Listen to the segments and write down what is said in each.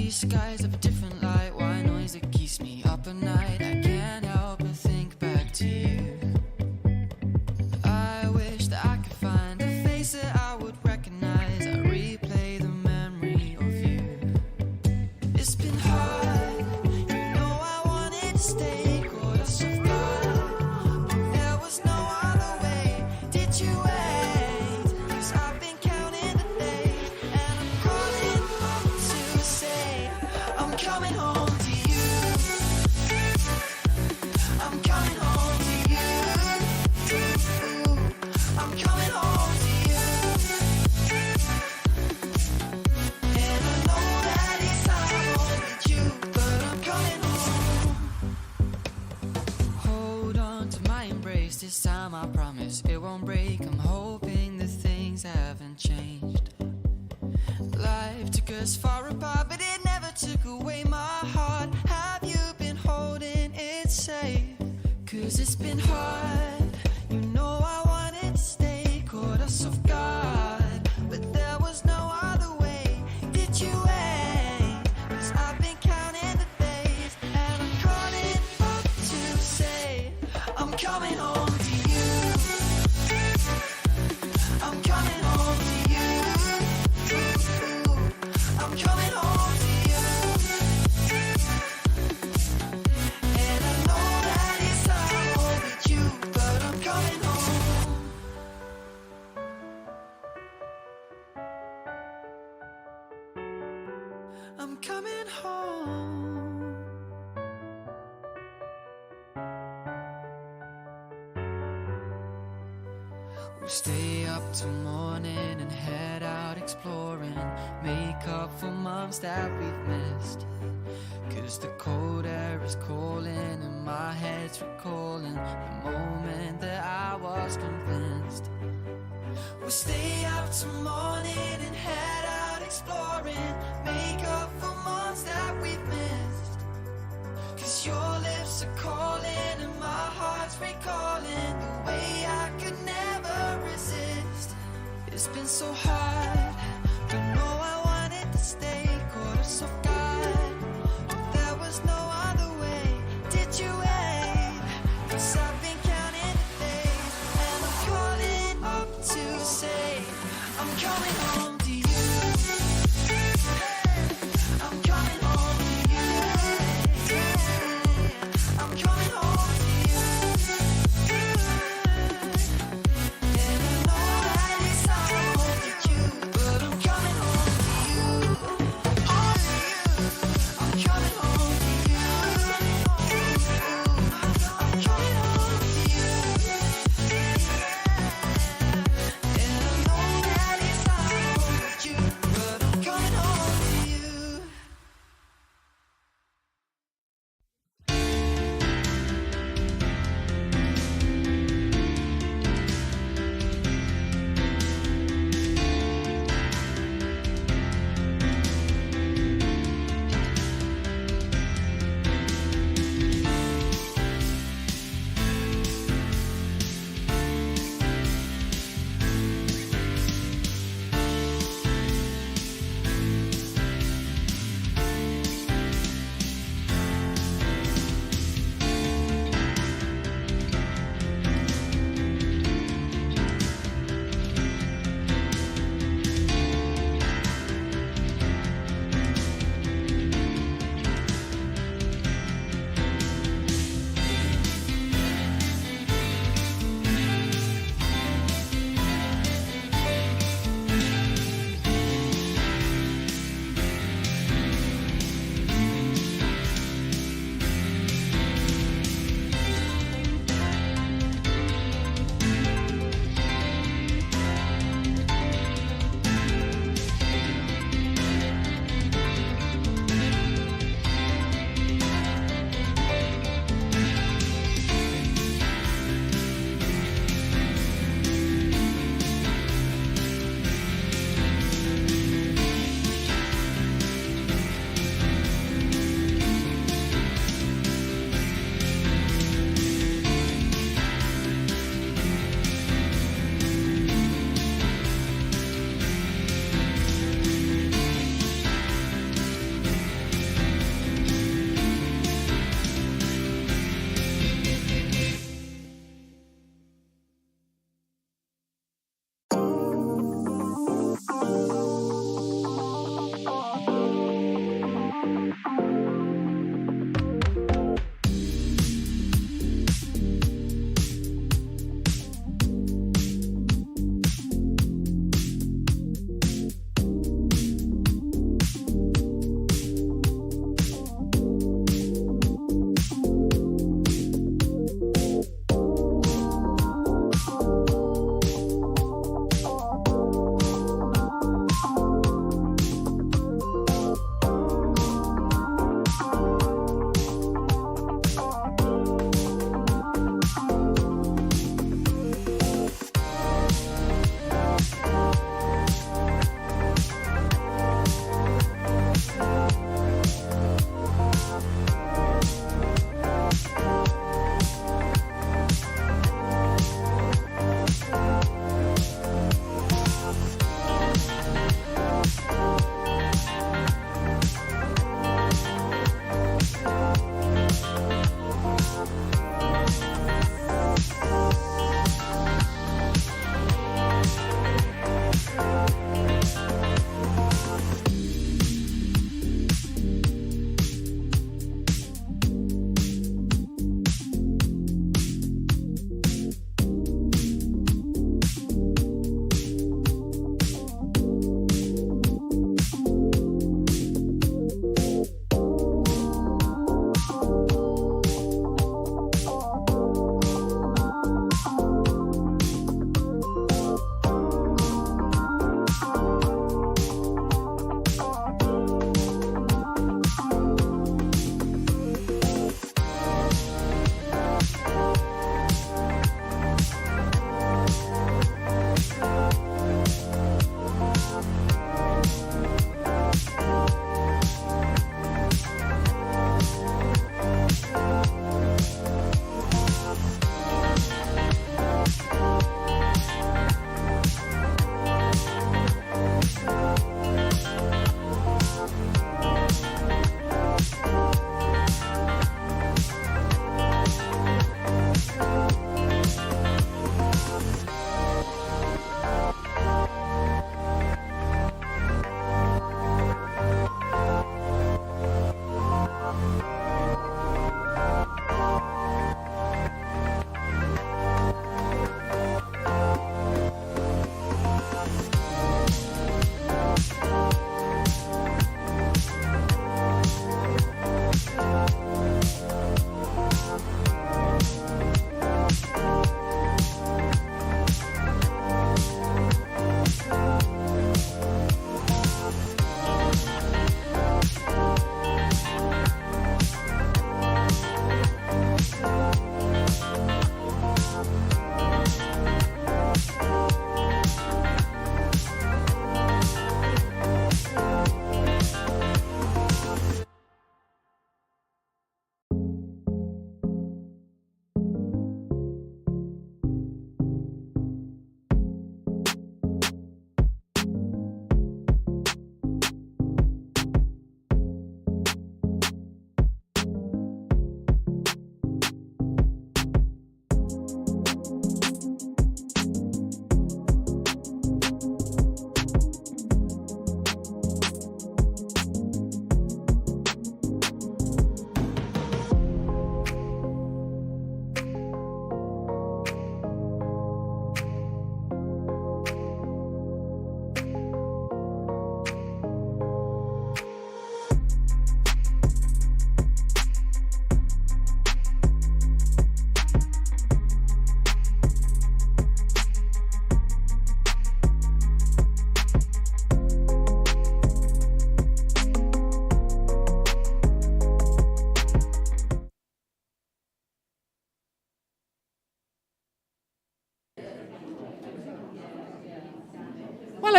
these skies have a different light. White noise that keeps me up at night. I can't help but think back to you. I wish that I could find a face that I would recognize. I replay the memory of you. It's been hard, you know I wanted to stay. Caught us off guard, but there was no other way. Did you wait? 'Cause I've been counting the days, and I'm calling up to say I'm coming home to you. I'm coming home to you. I'm coming home to you. And I know that it's hard with you, but I'm coming home. Hold on to my embrace, this time I promise it won't break. I'm hoping that things haven't changed. Life took us far apart, but it never took away my heart. Have you been holding it safe? 'Cause it's been hard, you know I wanted to stay. Caught us off guard, but there was no other way. Did you wait? 'Cause I've been counting the days, and I'm calling up to say I'm coming home to you. I'm coming home to you. I'm coming home to you. And I know that it's hard with you, but I'm coming home. I'm coming home. We'll stay up till morning and head out exploring. Make up for months that we've missed. 'Cause the cold air is calling and my head's recalling the moment that I was convinced. We'll stay up till morning and head out exploring. Make up for months that we've missed. 'Cause your lips are calling and my heart's recalling the way I could never resist. It's been so hard, but no, I wanted to stay. Caught us off guard, but there was no other way. Did you wait? 'Cause I've been counting the days, and I'm calling up to say I'm coming home to you. I'm coming home to you. I'm coming home to you. And I know that it's hard with you, but I'm coming home to you. I'm coming home to you. I'm coming home to you. And I know that it's hard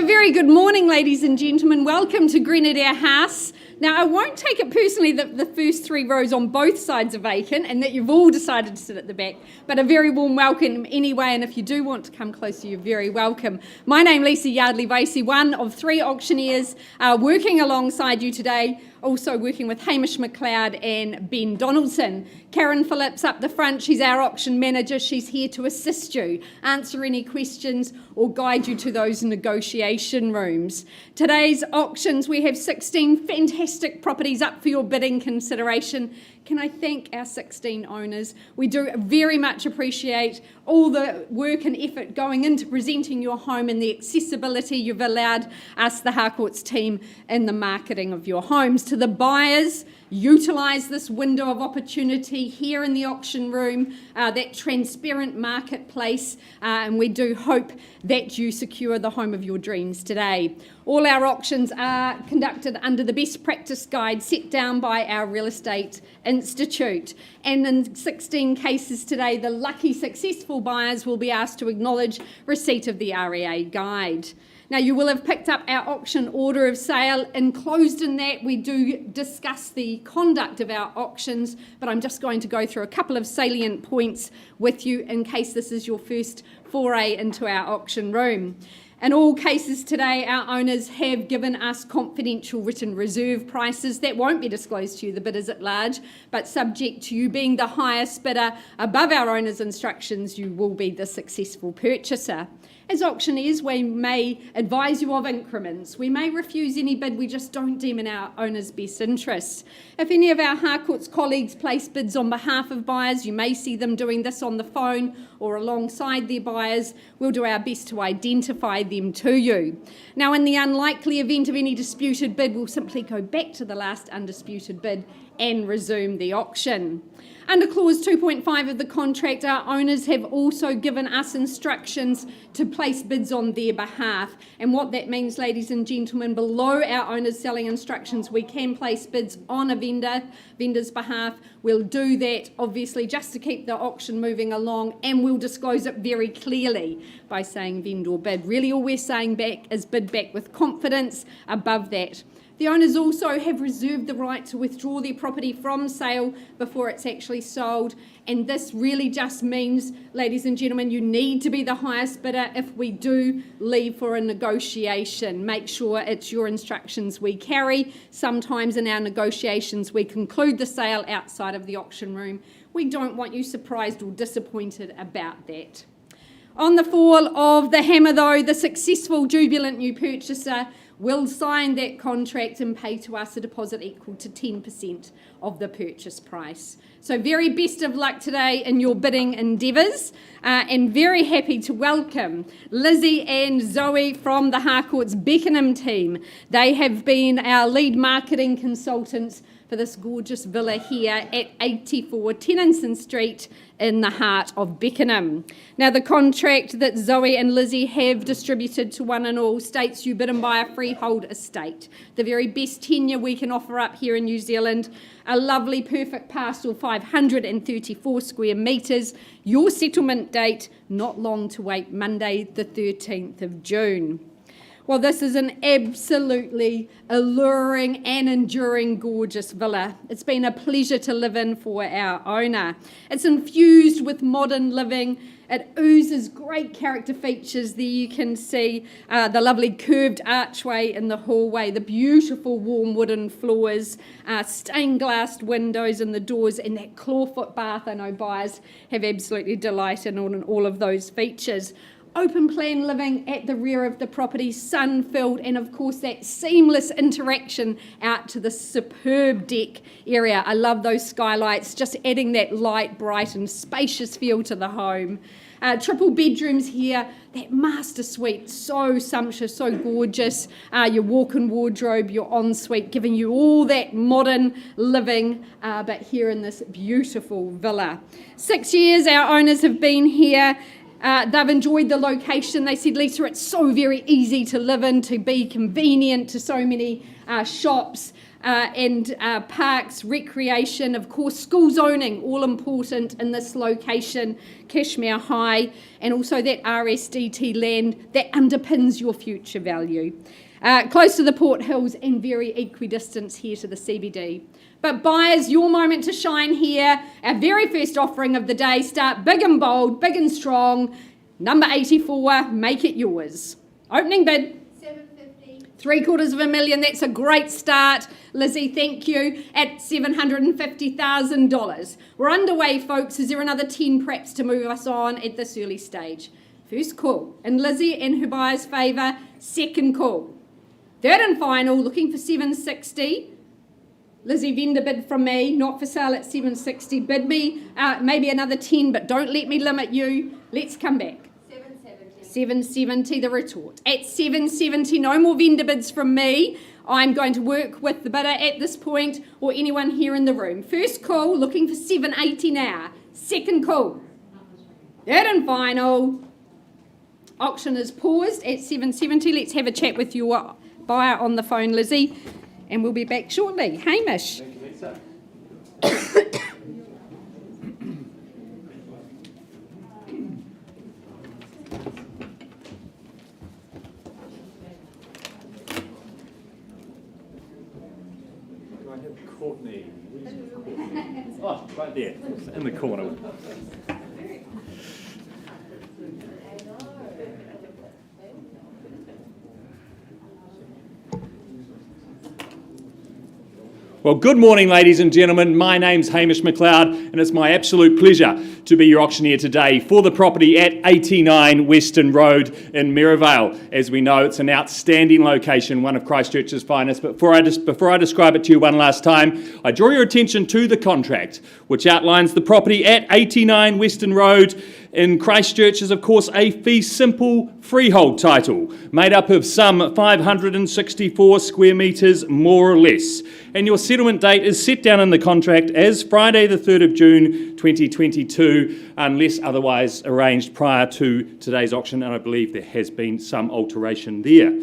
very good morning, ladies and gentlemen. Welcome to Grenadier House. Now, I won't take it personally that the first 3 rows on both sides are vacant and that you've all decided to sit at the back, but a very warm welcome anyway, and if you do want to come closer, you're very welcome. My name is Lisa Yardley-Vasey, one of 3 auctioneers working alongside you today, also working with Hamish McLeod and Ben Donaldson. Karen Phillips up the front, she's our auction manager. She's here to assist you, answer any questions or guide you to those negotiation rooms. Today's auctions, we have 16 fantastic properties up for your bidding consideration. Can I thank our 16 owners? We do very much appreciate all the work and effort going into presenting your home and the accessibility you've allowed us, the Harcourts team, in the marketing of your homes. To the buyers, utilise this window of opportunity here in the auction room, that transparent marketplace, and we do hope that you secure the home of your dreams today. All our auctions are conducted under the best practice guide set down by our Real Estate Institute. And in 16 cases today, the lucky successful buyers will be asked to acknowledge receipt of the REA guide. Now, you will have picked up our auction order of sale. Enclosed in that, we do discuss the conduct of our auctions, but I'm just going to go through a couple of salient points with you in case this is your first foray into our auction room. In all cases today, our owners have given us confidential written reserve prices that won't be disclosed to you, the bidders at large, but subject to you being the highest bidder above our owners' instructions, you will be the successful purchaser. As auctioneers, we may advise you of increments. We may refuse any bid we just don't deem in our owners' best interests. If any of our Harcourts colleagues place bids on behalf of buyers, you may see them doing this on the phone or alongside their buyers. We'll do our best to identify them to you. Now, in the unlikely event of any disputed bid, we'll simply go back to the last undisputed bid and resume the auction. Under clause 2.5 of the contract, our owners have also given us instructions to place bids on their behalf. And what that means, ladies and gentlemen, below our owners' selling instructions, we can place bids on a vendor's behalf. We'll do that, obviously, just to keep the auction moving along, and we'll disclose it very clearly by saying vendor bid. Really, all we're saying back is bid back with confidence above that. The owners also have reserved the right to withdraw their property from sale before it's actually sold, and this really just means, ladies and gentlemen, you need to be the highest bidder if we do leave for a negotiation. Make sure it's your instructions we carry. Sometimes in our negotiations we conclude the sale outside of the auction room. We don't want you surprised or disappointed about that. On the fall of the hammer though, the successful jubilant new purchaser will sign that contract and pay to us a deposit equal to 10% of the purchase price. So very best of luck today in your bidding endeavours, and very happy to welcome Lizzie and Zoe from the Harcourts Beckenham team. They have been our lead marketing consultants for this gorgeous villa here at 84 Tennyson Street in the heart of Beckenham. Now, the contract that Zoe and Lizzie have distributed to one and all states you bid and buy a freehold estate, the very best tenure we can offer up here in New Zealand, a lovely perfect parcel, 534 square metres, your settlement date, not long to wait, Monday the 13th of June. Well, this is an absolutely alluring and enduring gorgeous villa. It's been a pleasure to live in for our owner. It's infused with modern living. It oozes great character features. There you can see the lovely curved archway in the hallway, the beautiful warm wooden floors, stained glass windows in the doors, and that clawfoot bath. I know buyers have absolutely delighted in all of those features. Open plan living at the rear of the property, sun-filled, and of course that seamless interaction out to the superb deck area. I love those skylights, just adding that light, bright and spacious feel to the home. Triple bedrooms here, that master suite, so sumptuous, so gorgeous. Your walk-in wardrobe, your ensuite, giving you all that modern living, but here in this beautiful villa. 6 years our owners have been here. They've enjoyed the location. They said, Lisa, it's so very easy to live in, to be convenient to so many shops. and parks, recreation, of course, school zoning, all important in this location, Cashmere High, and also that RSDT land that underpins your future value. Close to the Port Hills and very equidistant here to the CBD. But buyers, your moment to shine here. Our very first offering of the day. Start big and bold, big and strong. Number 84, make it yours. Opening bid. $750,000. That's a great start. Lizzie, thank you. At $750,000. We're underway, folks. Is there another 10 perhaps to move us on at this early stage? First call. In Lizzie and her buyer's favour, second call. Third and final, looking for $760,000. Lizzie, vendor bid from me, not for sale at $760,000. Bid me maybe another 10, but don't let me limit you. Let's come back. $770,000, the retort. At $770,000, no more vendor bids from me. I'm going to work with the bidder at this point or anyone here in the room. First call, looking for $780,000 now. Second call. Third and final. Auction is paused at $770,000. Let's have a chat with your buyer on the phone, Lizzie, and we'll be back shortly. Hamish. Thank you, Lisa. Do I have Courtney? Where's Courtney? Oh, right there, in the corner. Well, good morning, ladies and gentlemen. My name's Hamish McLeod, and it's my absolute pleasure to be your auctioneer today for the property at 89 Western Road in Maryvale. As we know, it's an outstanding location, one of Christchurch's finest. But before I describe it to you one last time, I draw your attention to the contract, which outlines the property at 89 Western Road in Christchurch is, of course, a fee simple freehold title made up of some 564 square metres, more or less. And your settlement date is set down in the contract as Friday the 3rd of June 2022, unless otherwise arranged prior to today's auction, and I believe there has been some alteration there.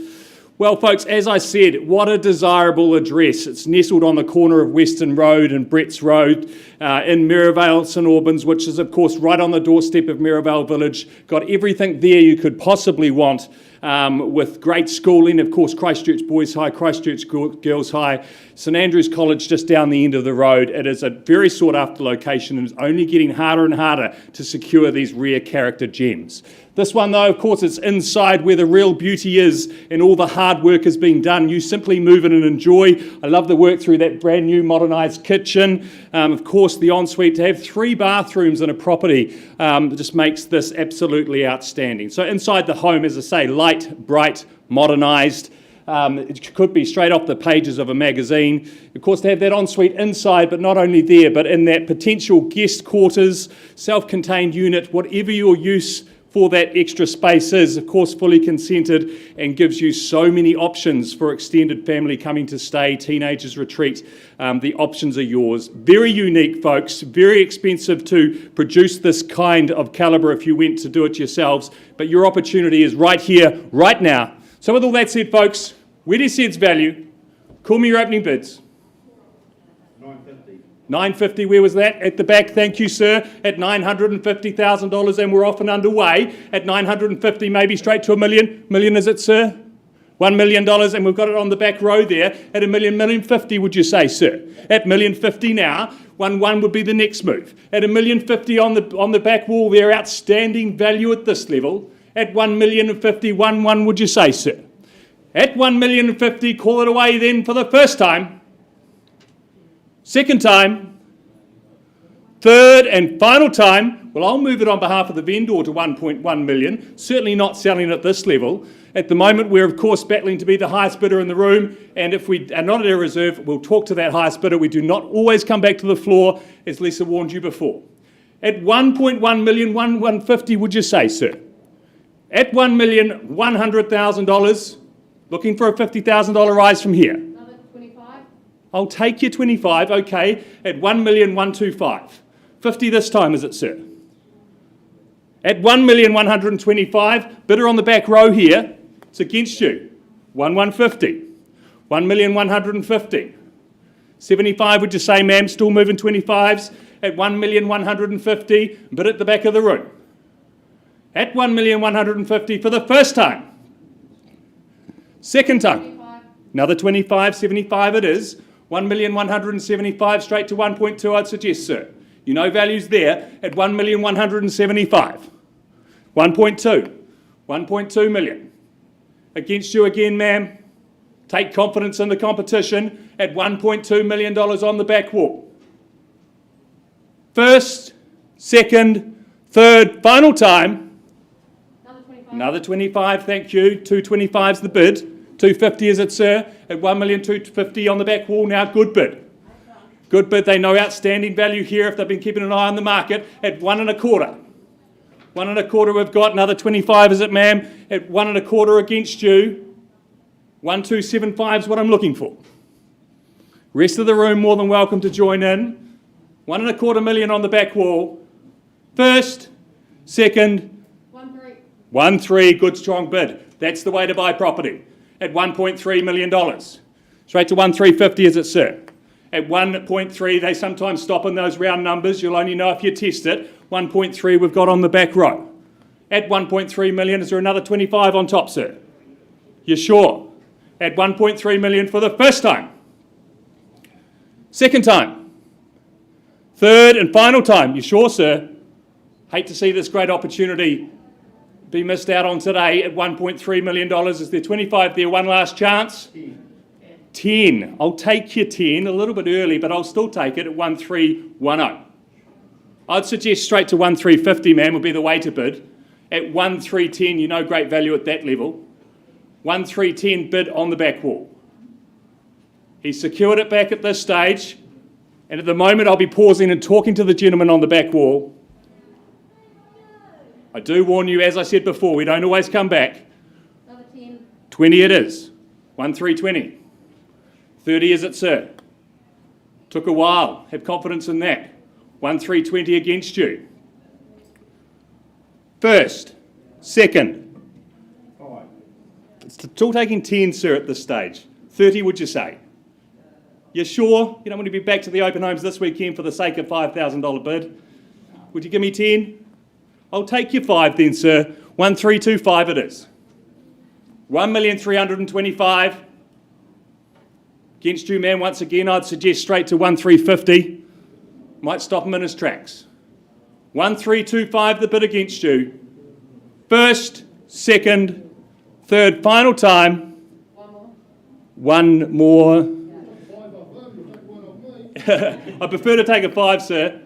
Well, folks, as I said, what a desirable address. It's nestled on the corner of Western Road and Bretts Road in Maryvale, St Albans, which is, of course, right on the doorstep of Maryvale Village. Got everything there you could possibly want, with great schooling, of course, Christchurch Boys High, Christchurch Girls High, St Andrews College just down the end of the road. It is a very sought-after location and is only getting harder and harder to secure these rare character gems. This one, though, of course, it's inside where the real beauty is and all the hard work is being done. You simply move in and enjoy. I love the work through that brand new modernised kitchen. Of course, the ensuite, to have 3 bathrooms in a property just makes this absolutely outstanding. So inside the home, as I say, light, bright, modernised. It could be straight off the pages of a magazine. Of course, to have that ensuite inside, but not only there, but in that potential guest quarters, self-contained unit, whatever your use for that extra space is, of course, fully consented and gives you so many options for extended family coming to stay, teenagers retreat. The options are yours. Very unique, folks. Very expensive to produce this kind of calibre if you went to do it yourselves. But your opportunity is right here, right now. So with all that said, folks, where do you see its value? Call me your opening bids. $950, where was that? At the back, thank you, sir, at $950,000, and we're off and underway at $950, maybe straight to $1 million. Million, is it, sir? $1 million, and we've got it on the back row there at $1 million, $1,050,000, would you say, sir? At $1,050,000 now, 1 would be the next move. At $1,050,000 on the back wall there, outstanding value at this level. At $1,050,000, 1 would you say, sir? At $1,050,000, call it away then for the first time. Second time, third and final time. Well, I'll move it on behalf of the vendor to 1.1 million, certainly not selling at this level. At the moment, we're of course battling to be the highest bidder in the room, and if we are not at our reserve, we'll talk to that highest bidder. We do not always come back to the floor, as Lisa warned you before. At 1.1 million, 150, would you say, sir? At $1,100,000, looking for a $50,000 rise from here. I'll take your 25, okay, at 1,125,000. 50 this time, is it, sir? At 1,125,000, bidder on the back row here, it's against you. 1,150,000. 1,150,000. 75, would you say, ma'am? Still moving 25s at 1,150,000, but at the back of the room. At 1,150,000 for the first time. Second time. Another 25, 75 it is. 1,175,000 straight to 1.2, I'd suggest, sir. You know values there at 1,175,000. 1.2. 1.2 million. Against you again, ma'am. Take confidence in the competition at $1.2 million on the back wall. First, second, third, final time. Another 25, thank you. 225's the bid. 250 is it, sir? At 1,250,000 on the back wall now. Good bid. Good bid. They know outstanding value here if they've been keeping an eye on the market at 1.25. 1.25 we've got. Another 25 is it, ma'am? At 1.25 against you. 1,275 is what I'm looking for. Rest of the room more than welcome to join in. 1.25 million on the back wall. First, second, 1.3, good strong bid. That's the way to buy property at $1.3 million. Straight to 1,350 is it, sir? At 1.3, they sometimes stop in those round numbers. You'll only know if you test it. 1.3 we've got on the back row. At 1.3 million, is there another 25 on top, sir? You're sure? At 1.3 million for the first time. Second time. Third and final time. You sure, sir? Hate to see this great opportunity be missed out on today at $1.3 million. Is there 25 there? One last chance? 10. I'll take your 10 a little bit early, but I'll still take it at 1,310. I'd suggest straight to 1,350, ma'am, would be the way to bid. At 1,310, you know great value at that level. 1,310 bid on the back wall. He's secured it back at this stage, and at the moment I'll be pausing and talking to the gentleman on the back wall. I do warn you, as I said before, we don't always come back. 20 it is. 1,320. 30 is it, sir? Took a while. Have confidence in that. 1,320 against you. First, second. It's still taking 10, sir, at this stage. 30, would you say? You sure? You don't want to be back to the open homes this weekend for the sake of $5,000 bid? Would you give me 10? I'll take your 5 then, sir. 1,325 it is. 1,325,000. Against you, man, once again, I'd suggest straight to 1,350. Might stop him in his tracks. 1,325 the bid against you. First, second, third, final time. One more. I prefer to take a 5, sir.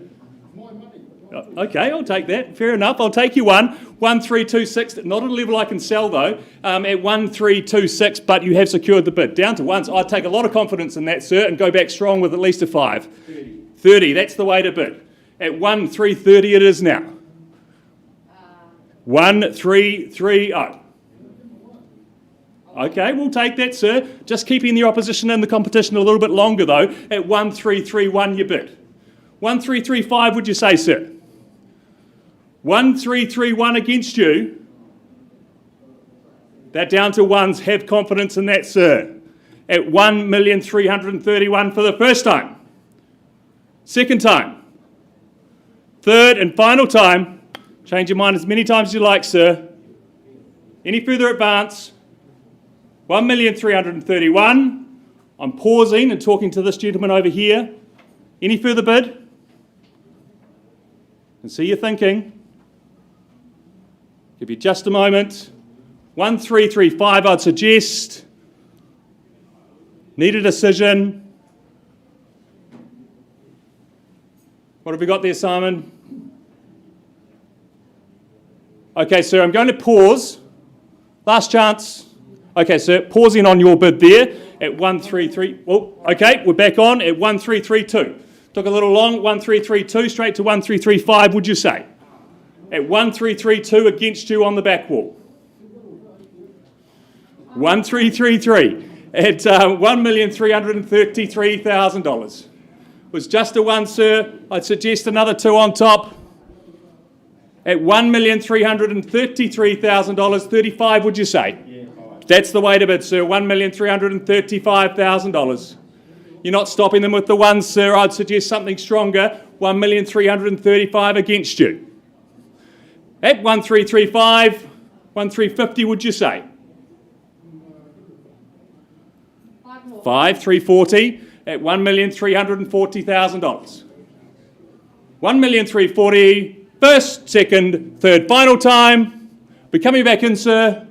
Okay, I'll take that. Fair enough. I'll take you one. 1,326. Not at a level I can sell, though. At 1,326, but you have secured the bid. Down to ones. I'd take a lot of confidence in that, sir, and go back strong with at least a 5. 30. That's the way to bid. At 1,330 it is now. 1,330. Okay, we'll take that, sir. Just keeping the opposition in the competition a little bit longer, though. At 1,331 you bid. 1,335 would you say, sir? 1,331 against you. That down to ones. Have confidence in that, sir. At 1,331 for the first time. Second time. Third and final time. Change your mind as many times as you like, sir. Any further advance? 1,331. I'm pausing and talking to this gentleman over here. Any further bid? And see you're thinking. Give you just a moment. 1,335 I'd suggest. Need a decision. What have we got there, Simon? Okay, sir, I'm going to pause. Last chance. Okay, sir, pausing on your bid there at 1,330. Oh, okay, we're back on at 1,332. Took a little long. 1,332 straight to 1,335. Would you say? At 1,332 against you on the back wall. 1,333 at $1,333,000. Was just a 1, sir. I'd suggest another 2 on top. At $1,333,000, 35. Would you say? That's the way to bid, sir. $1,335,000. You're not stopping them with the ones, sir. I'd suggest something stronger. 1,335,000 against you. At 1,335, 1,350, would you say? 5,340 at $1,340,000. 1,340,000, first, second, third, final time. Be coming back in, sir.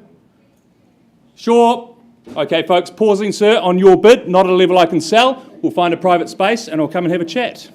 Sure. Okay, folks, pausing, sir, on your bid, not at a level I can sell. We'll find a private space and I'll come and have a chat.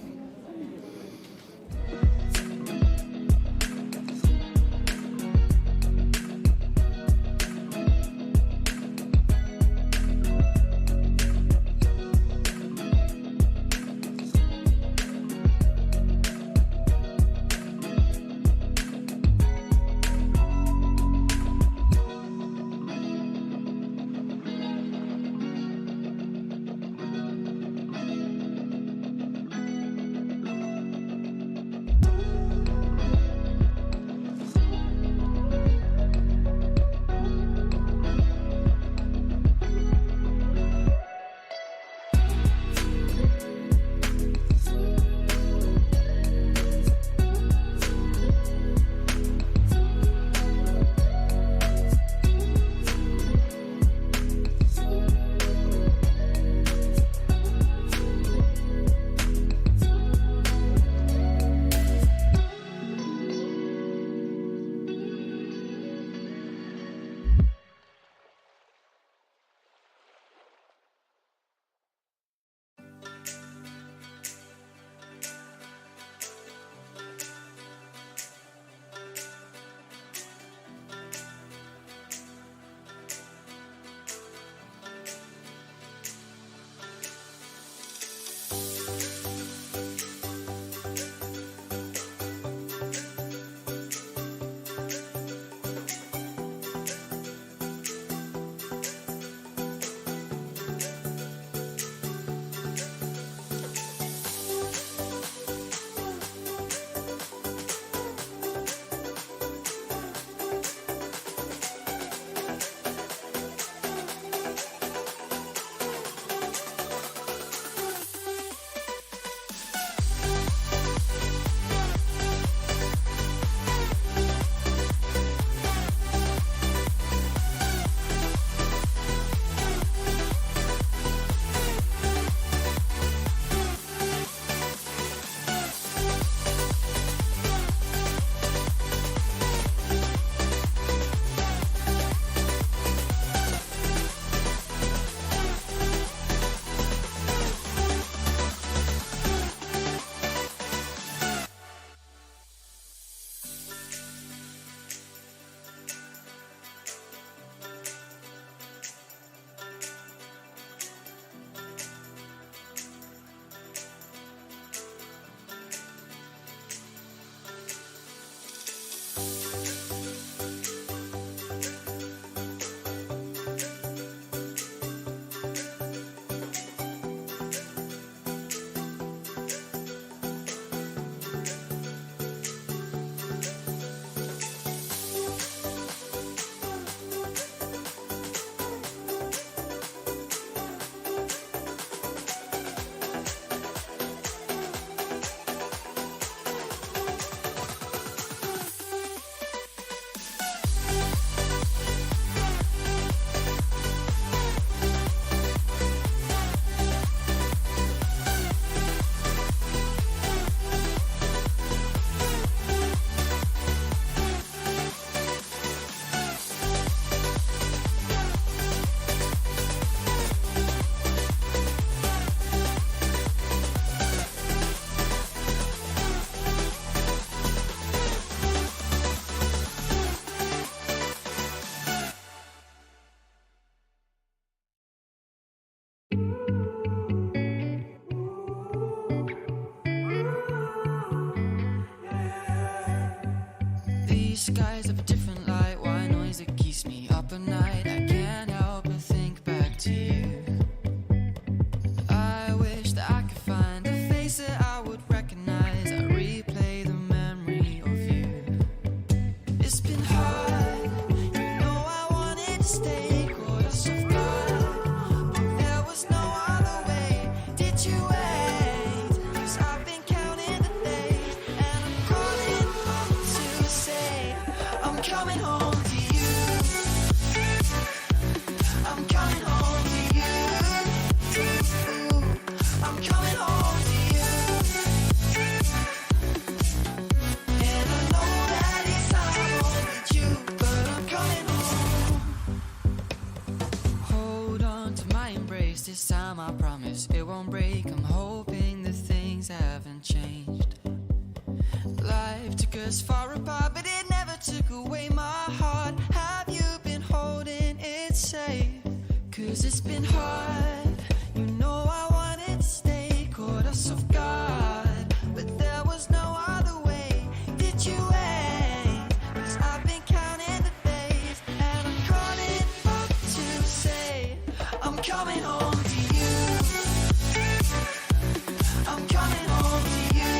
These skies have a different light, why noise that keeps me up at night. I can't help but think back to you. I wish that I could find a face that I would recognize. I replay the memory of you. It's been hard, you know I wanted to stay, caught us off guard, but there was no other way. Did us far apart, but it never took away my heart. Have you been holding it safe? 'Cause it's been hard. You know I wanted to stay, caught us off guard, but there was no other way. Did you wait? 'Cause I've been counting the days, and I'm calling up to say I'm coming home to you. I'm coming home to you.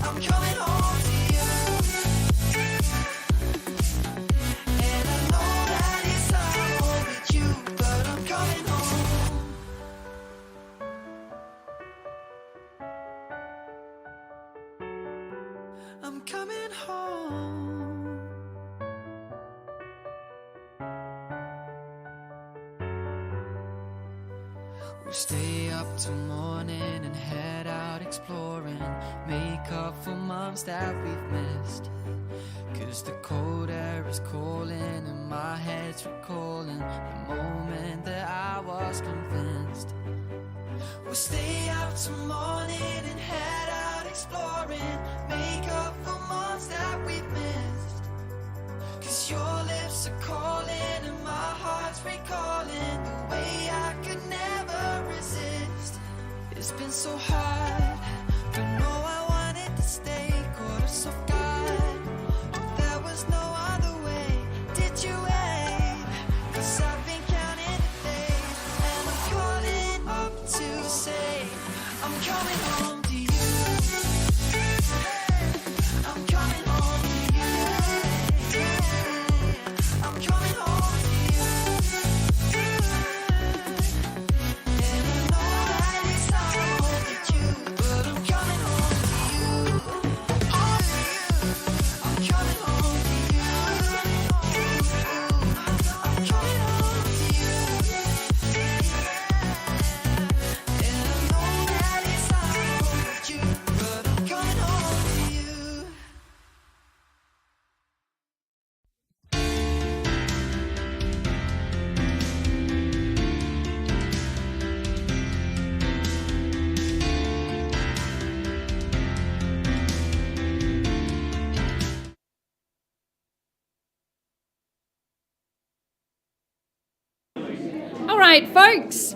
I'm coming home to you. And I know that it's hard with you, but I'm coming home. I'm coming home. We'll stay up till morning and head out exploring, make up for months that we've missed. 'Cause the cold air is calling and my head's recalling the moment that I was convinced. We'll stay up till morning and head out exploring, make up for months that we've missed. 'Cause your lips are calling and my heart's recalling the way I could never resist. It's been so hard, but no, I wanted to stay, caught us off guard, but there was no other way. Did you wait? 'Cause I've been counting the days, and I'm calling up to say I'm coming home to you. I'm coming home to you. I'm coming home to you. And I know that it's hard with you, but I'm coming home to you. I'm coming home to you. I'm coming home to you. And I know that it's hard with you, but I'm coming home to you. All right, folks.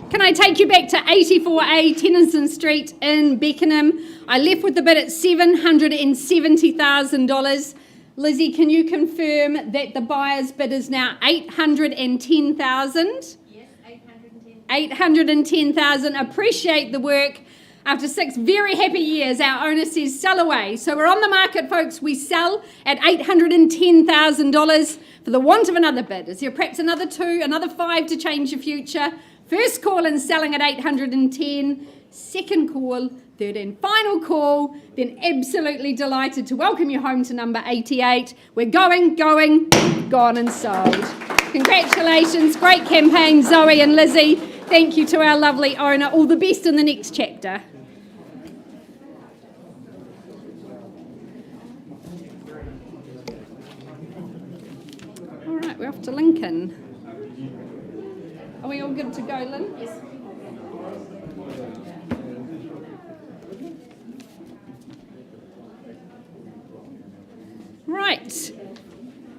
Can I take you back to 84A Tennyson Street in Beckenham? I left with the bid at $770,000. Lizzie, can you confirm that the buyer's bid is now $810,000? Yes, 810. 810,000. Appreciate the work. After 6 very happy years, our owner says sell away. So we're on the market, folks. We sell at $810,000 for the want of another bid. Is there perhaps another 2, another 5 to change your future? First call and selling at 810. Second call, third and final call. Then absolutely delighted to welcome you home to number 88. We're going, gone and sold. Congratulations. Great campaign, Zoe and Lizzie. Thank you to our lovely owner. All the best in the next chapter. All right, we're off to Lincoln. Are we all good to go, Lynn? Yes. Right.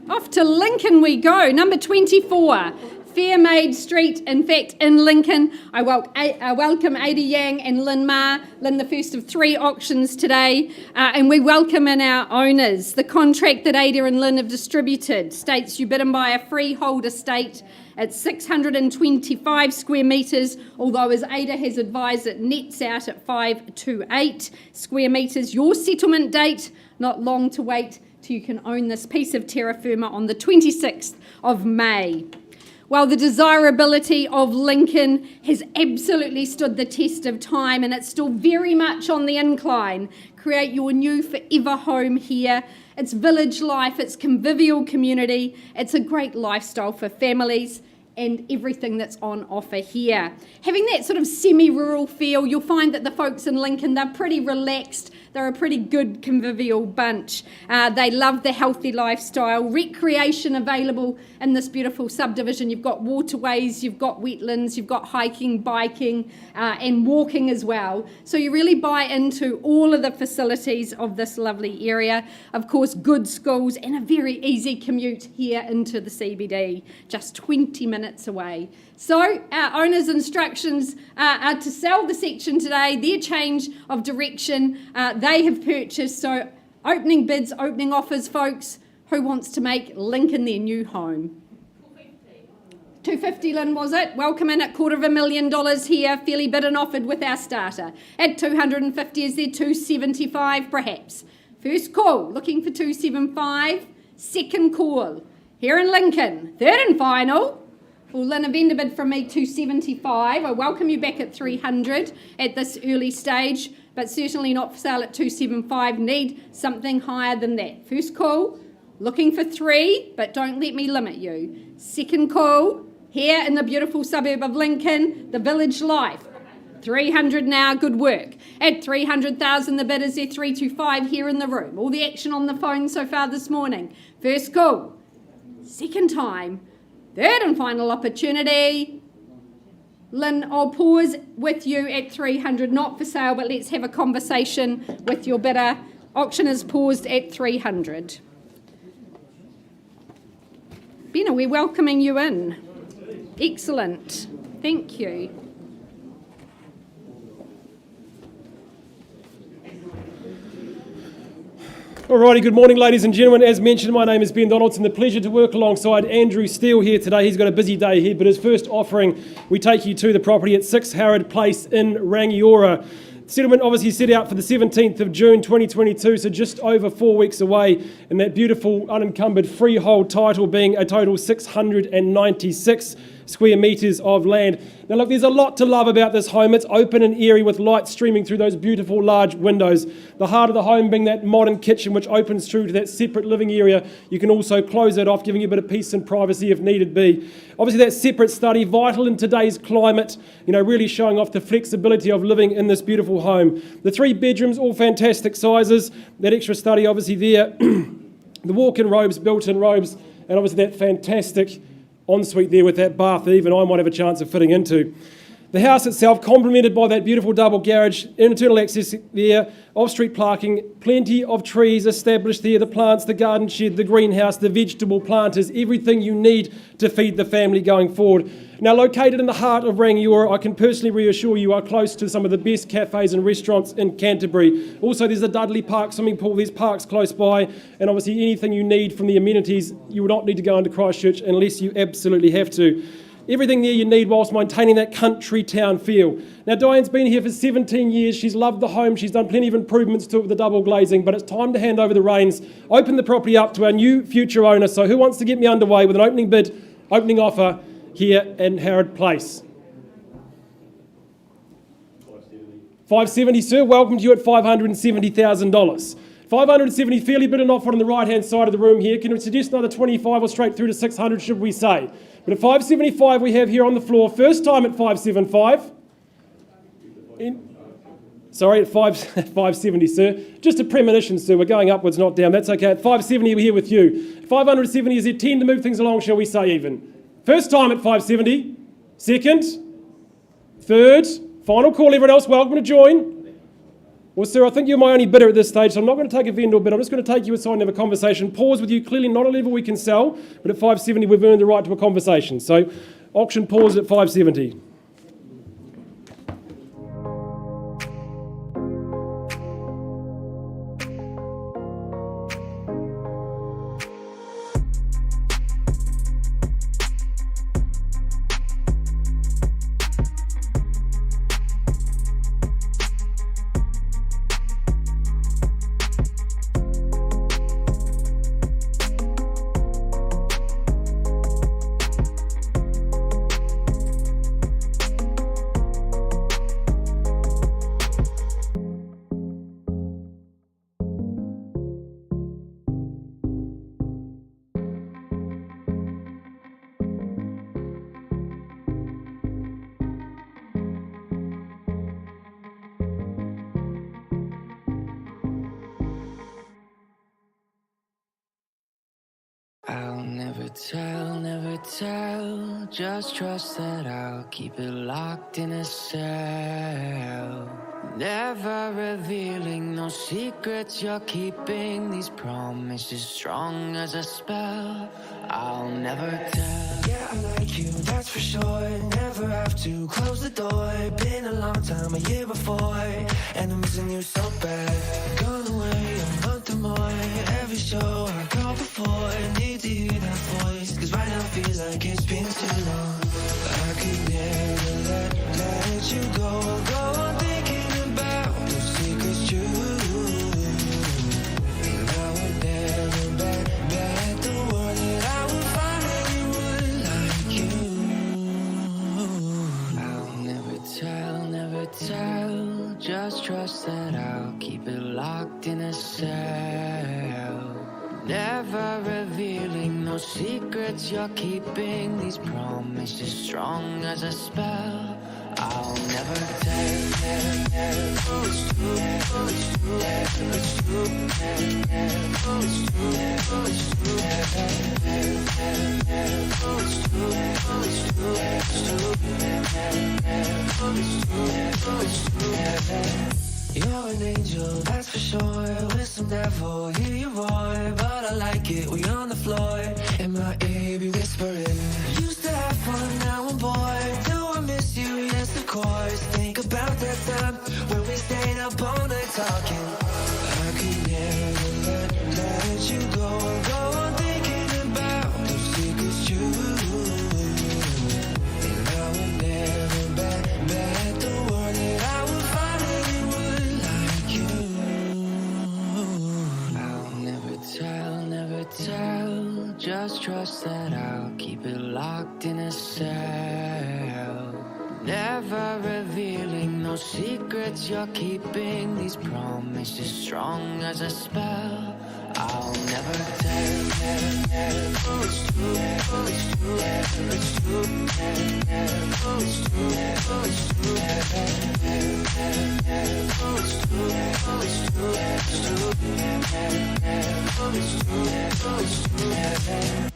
Off to Lincoln we go. Number 24. Fairmaid Street, in fact, in Lincoln. I welcome Ada Yang and Lynn Ma. Lynn, the first of 3 auctions today, and we welcome in our owners. The contract that Ada and Lynn have distributed states you bid and buy a freehold estate at 625 square metres, although as Ada has advised, it nets out at 528 square metres. Your settlement date, not long to wait till you can own this piece of terra firma on the 26th of May. Well, the desirability of Lincoln has absolutely stood the test of time, and it's still very much on the incline. Create your new forever home here. It's village life, it's convivial community, it's a great lifestyle for families and everything that's on offer here. Having that sort of semi-rural feel, you'll find that the folks in Lincoln, they're pretty relaxed. They're a pretty good convivial bunch. They love the healthy lifestyle. Recreation available in this beautiful subdivision. You've got waterways, you've got wetlands, you've got hiking, biking, and walking as well. So you really buy into all of the facilities of this lovely area. Of course, good schools and a very easy commute here into the CBD, just 20 minutes away. So our owner's instructions are to sell the section today, their change of direction they have purchased. So opening bids, opening offers, folks. Who wants to make Lincoln their new home? 250, Lynn, was it? Welcome in at $250,000 here, fairly bid and offered with our starter. At 250, is there 275 perhaps? First call, looking for 275. Second call, here in Lincoln. Third and final. Well, Lynn, a vendor bid from me, 275. I welcome you back at 300 at this early stage, but certainly not for sale at 275. Need something higher than that. First call, looking for 3, but don't let me limit you. Second call, here in the beautiful suburb of Lincoln, the Village Life. 300 now, good work. At 300,000, the bid is there, 325 here in the room. All the action on the phone so far this morning. First call, second time. Third and final opportunity. Lynn, I'll pause with you at 300, not for sale, but let's have a conversation with your bidder. Auction is paused at 300. Benna, we're welcoming you in. Excellent. Thank you. Alrighty, good morning ladies and gentlemen. As mentioned, my name is Ben Donaldson. The pleasure to work alongside Andrew Steele here today. He's got a busy day here, but his first offering, we take you to the property at 6 Harrod Place in Rangiora. Settlement obviously set out for the 17th of June 2022, so just over 4 weeks away, and that beautiful unencumbered freehold title being a total 696 square metres of land. Now look, there's a lot to love about this home. It's open and airy with light streaming through those beautiful large windows. The heart of the home being that modern kitchen which opens through to that separate living area. You can also close it off, giving you a bit of peace and privacy if needed be. Obviously that separate study, vital in today's climate, really showing off the flexibility of living in this beautiful home. The 3 bedrooms, all fantastic sizes. That extra study obviously there. The walk-in robes, built-in robes, and obviously that fantastic ensuite there with that bath that even I might have a chance of fitting into. The house itself complemented by that beautiful double garage, internal access there, off-street parking, plenty of trees established there, the plants, the garden shed, the greenhouse, the vegetable planters, everything you need to feed the family going forward. Now located in the heart of Rangiora, I can personally reassure you are close to some of the best cafes and restaurants in Canterbury. Also there's the Dudley Park swimming pool, there's parks close by, and obviously anything you need from the amenities, you will not need to go into Christchurch unless you absolutely have to. Everything there you need whilst maintaining that country town feel. Now Diane's been here for 17 years, she's loved the home, she's done plenty of improvements to it with the double glazing, but it's time to hand over the reins, open the property up to our new future owner. So who wants to get me underway with an opening bid, opening offer here in Harrod Place? 570, sir, welcome to you at $570,000. 570, fairly bid and offer on the right-hand side of the room here. Can we suggest another 25 or straight through to 600, should we say? But at 575 we have here on the floor, first time at 575. Sorry, at 570, sir. Just a premonition, sir. We're going upwards, not down. That's okay. At 570, we're here with you. 570, is there 10 to move things along, shall we say even? First time at 570. Second. Third. Final call. Everyone else welcome to join. Well, sir, I think you're my only bidder at this stage, so I'm not going to take a vendor bid. I'm just going to take you aside and have a conversation. Pause with you. Clearly not a level we can sell, but at 570 we've earned the right to a conversation. So auction paused at 570. I'll never tell, just trust that I'll keep it locked in a cell. Never revealing no secrets you're keeping, these promises strong as a spell. I'll never tell. Yeah, I like you, that's for sure. Never have to close the door. Been a long time, a year before, and I'm missing you so bad. Gone away a month or more. Every show I go before, need to hear that voice, cause right now feels like it's been too long. I could never let you go on thinking about those secrets true. And I would never bet the world that I would find anyone like you. I'll never tell, just trust that I'll keep it locked in a cell. Never revealing no secrets you're keeping, these promises strong as a spell. I'll never tell. Oh, it's true. Oh, it's true. It's true. Oh, it's true. Oh, it's true. Oh, it's true. Oh, it's true. It's true. Oh, it's true. Oh, it's true. You're an angel, that's for sure. With some devil, hear you roar. But I like it, we on the floor. In my ear, be whispering. Used to have fun, now I'm bored. Do I miss you? Yes, of course. Think about that time when we stayed up all night talking. I could never let you go on thinking about those secrets true. And I would never bet the world that I would find anyone like you. I'll never tell, just trust that I'll keep it locked in a cell. Never revealing no secrets you're keeping, these promises strong as a spell. I'll never tell. Oh, it's true. Oh, it's true. It's true. Oh, it's true. Oh, it's true. Oh, it's true. Oh, it's true. It's true. Oh, it's true. Oh, it's true.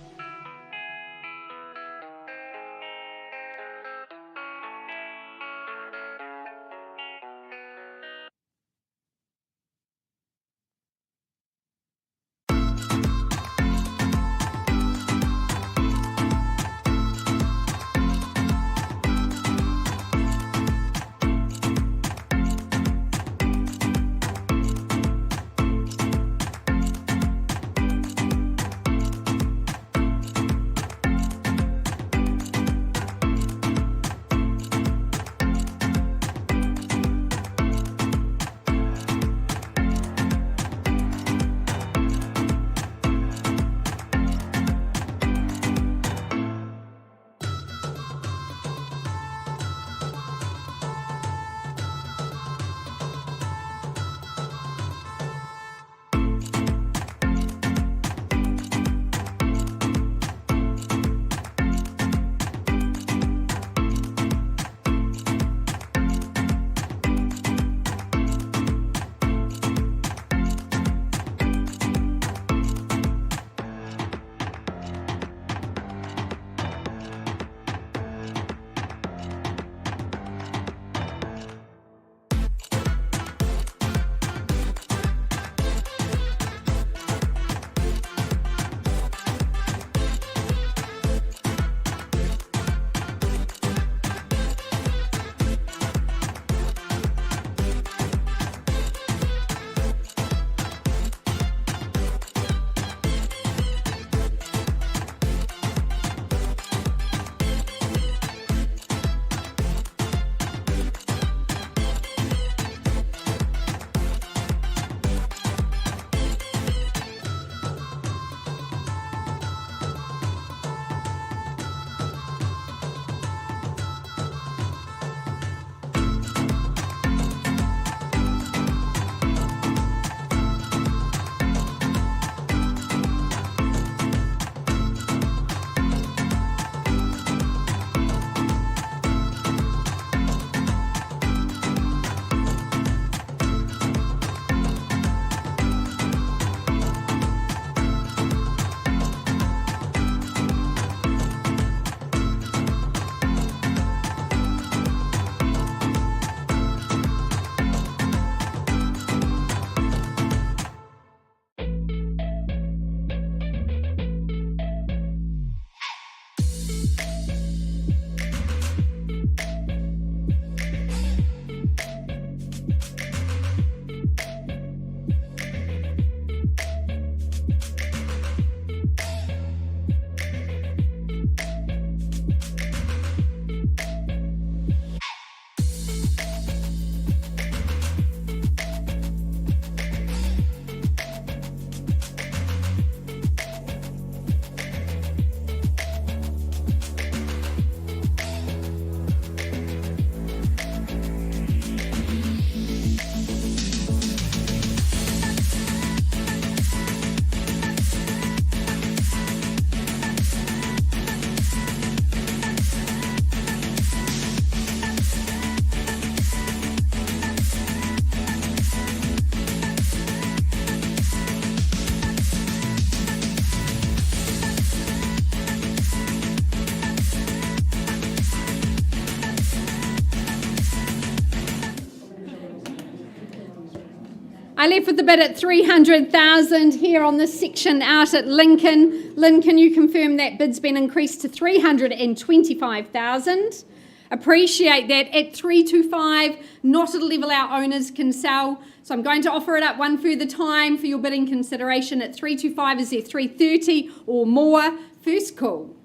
I left with the bid at 300,000 here on this section out at Lincoln. Lynn, can you confirm that bid's been increased to 325,000? Appreciate that. At 325, not at a level our owners can sell. So I'm going to offer it up one further time for your bidding consideration. At 325, is there 330 or more? First call,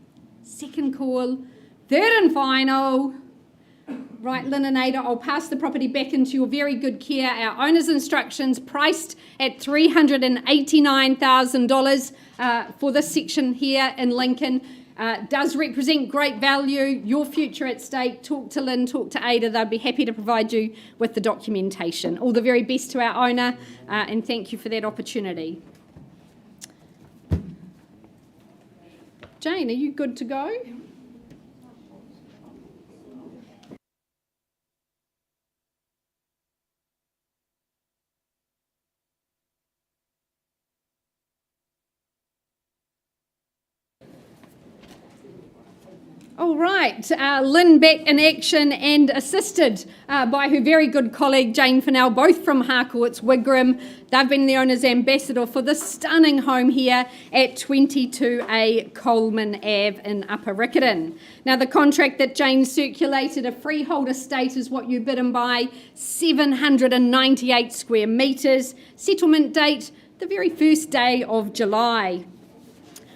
second call, third and final. Right, Lynn and Ada, I'll pass the property back into your very good care. Our owner's instructions priced at $389,000 for this section here in Lincoln. Does represent great value, your future at stake. Talk to Lynn, talk to Ada. They'll be happy to provide you with the documentation. All the very best to our owner, and thank you for that opportunity. Jane, are you good to go? All right, Lynn back in action and assisted by her very good colleague Jane Fennell, both from Harcourts Wigram. They've been the owner's ambassador for this stunning home here at 22A Coleman Ave in Upper Riccarton. Now the contract that Jane circulated, a freehold estate, is what you bid and buy, 798 square metres. Settlement date, the very first day of July.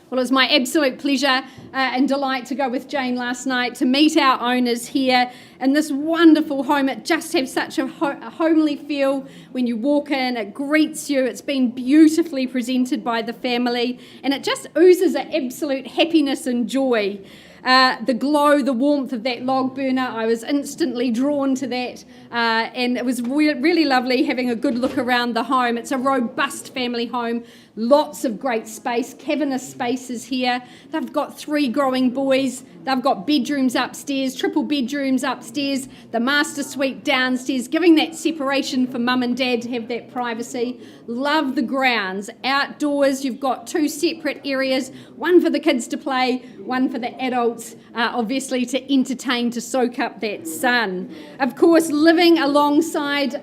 Well, it was my absolute pleasure and delight to go with Jane last night to meet our owners here in this wonderful home. It just has such a homely feel when you walk in. It greets you. It's been beautifully presented by the family, and it just oozes an absolute happiness and joy. The glow, the warmth of that log burner, I was instantly drawn to that, and it was really lovely having a good look around the home. It's a robust family home, lots of great space, cavernous spaces here. They've got 3 growing boys. They've got bedrooms upstairs, triple bedrooms upstairs, the master suite downstairs, giving that separation for mum and dad to have that privacy. Love the grounds. Outdoors, you've got 2 separate areas, one for the kids to play, one for the adults, obviously to entertain, to soak up that sun. Of course, living alongside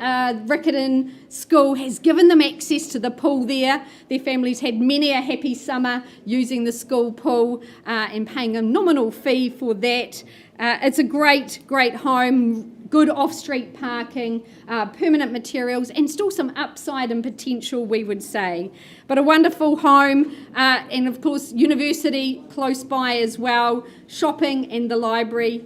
Riccarton School has given them access to the pool there. Their families had many a happy summer using the school pool and paying a nominal fee for that. It's a great home, good off-street parking, permanent materials, and still some upside and potential, we would say. But a wonderful home, and of course university close by as well, shopping and the library.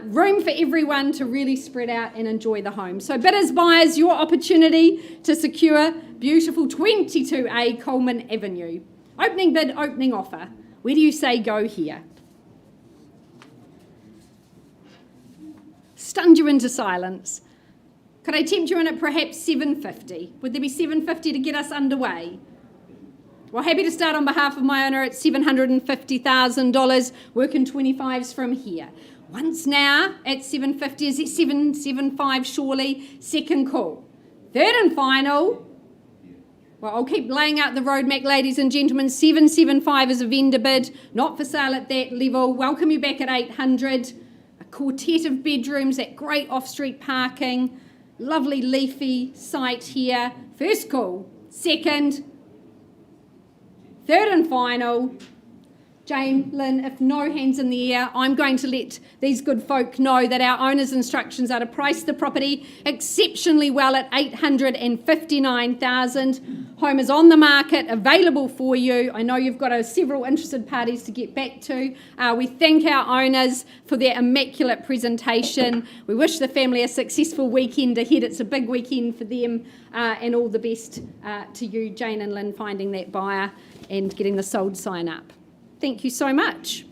Room for everyone to really spread out and enjoy the home. So bidders, buyers, your opportunity to secure beautiful 22A Coleman Avenue. Opening bid, opening offer. Where do you say go here? Stunned you into silence. Could I tempt you in at perhaps $750? Would there be $750 to get us underway? Well, happy to start on behalf of my owner at $750,000, working 25s from here. Once now at $750, is it $775 surely? Second call. Third and final. Well, I'll keep laying out the roadmap, ladies and gentlemen. $775 is a vendor bid, not for sale at that level. Welcome you back at $800. A quartet of bedrooms, that great off-street parking, lovely leafy site here. First call. Second. Third and final. Jane, Lynn, if no hands in the air, I'm going to let these good folk know that our owner's instructions are to price the property exceptionally well at $859,000. Home is on the market, available for you. I know you've got several interested parties to get back to. We thank our owners for their immaculate presentation. We wish the family a successful weekend ahead. It's a big weekend for them, and all the best to you, Jane and Lynn, finding that buyer and getting the sold sign up. Thank you so much.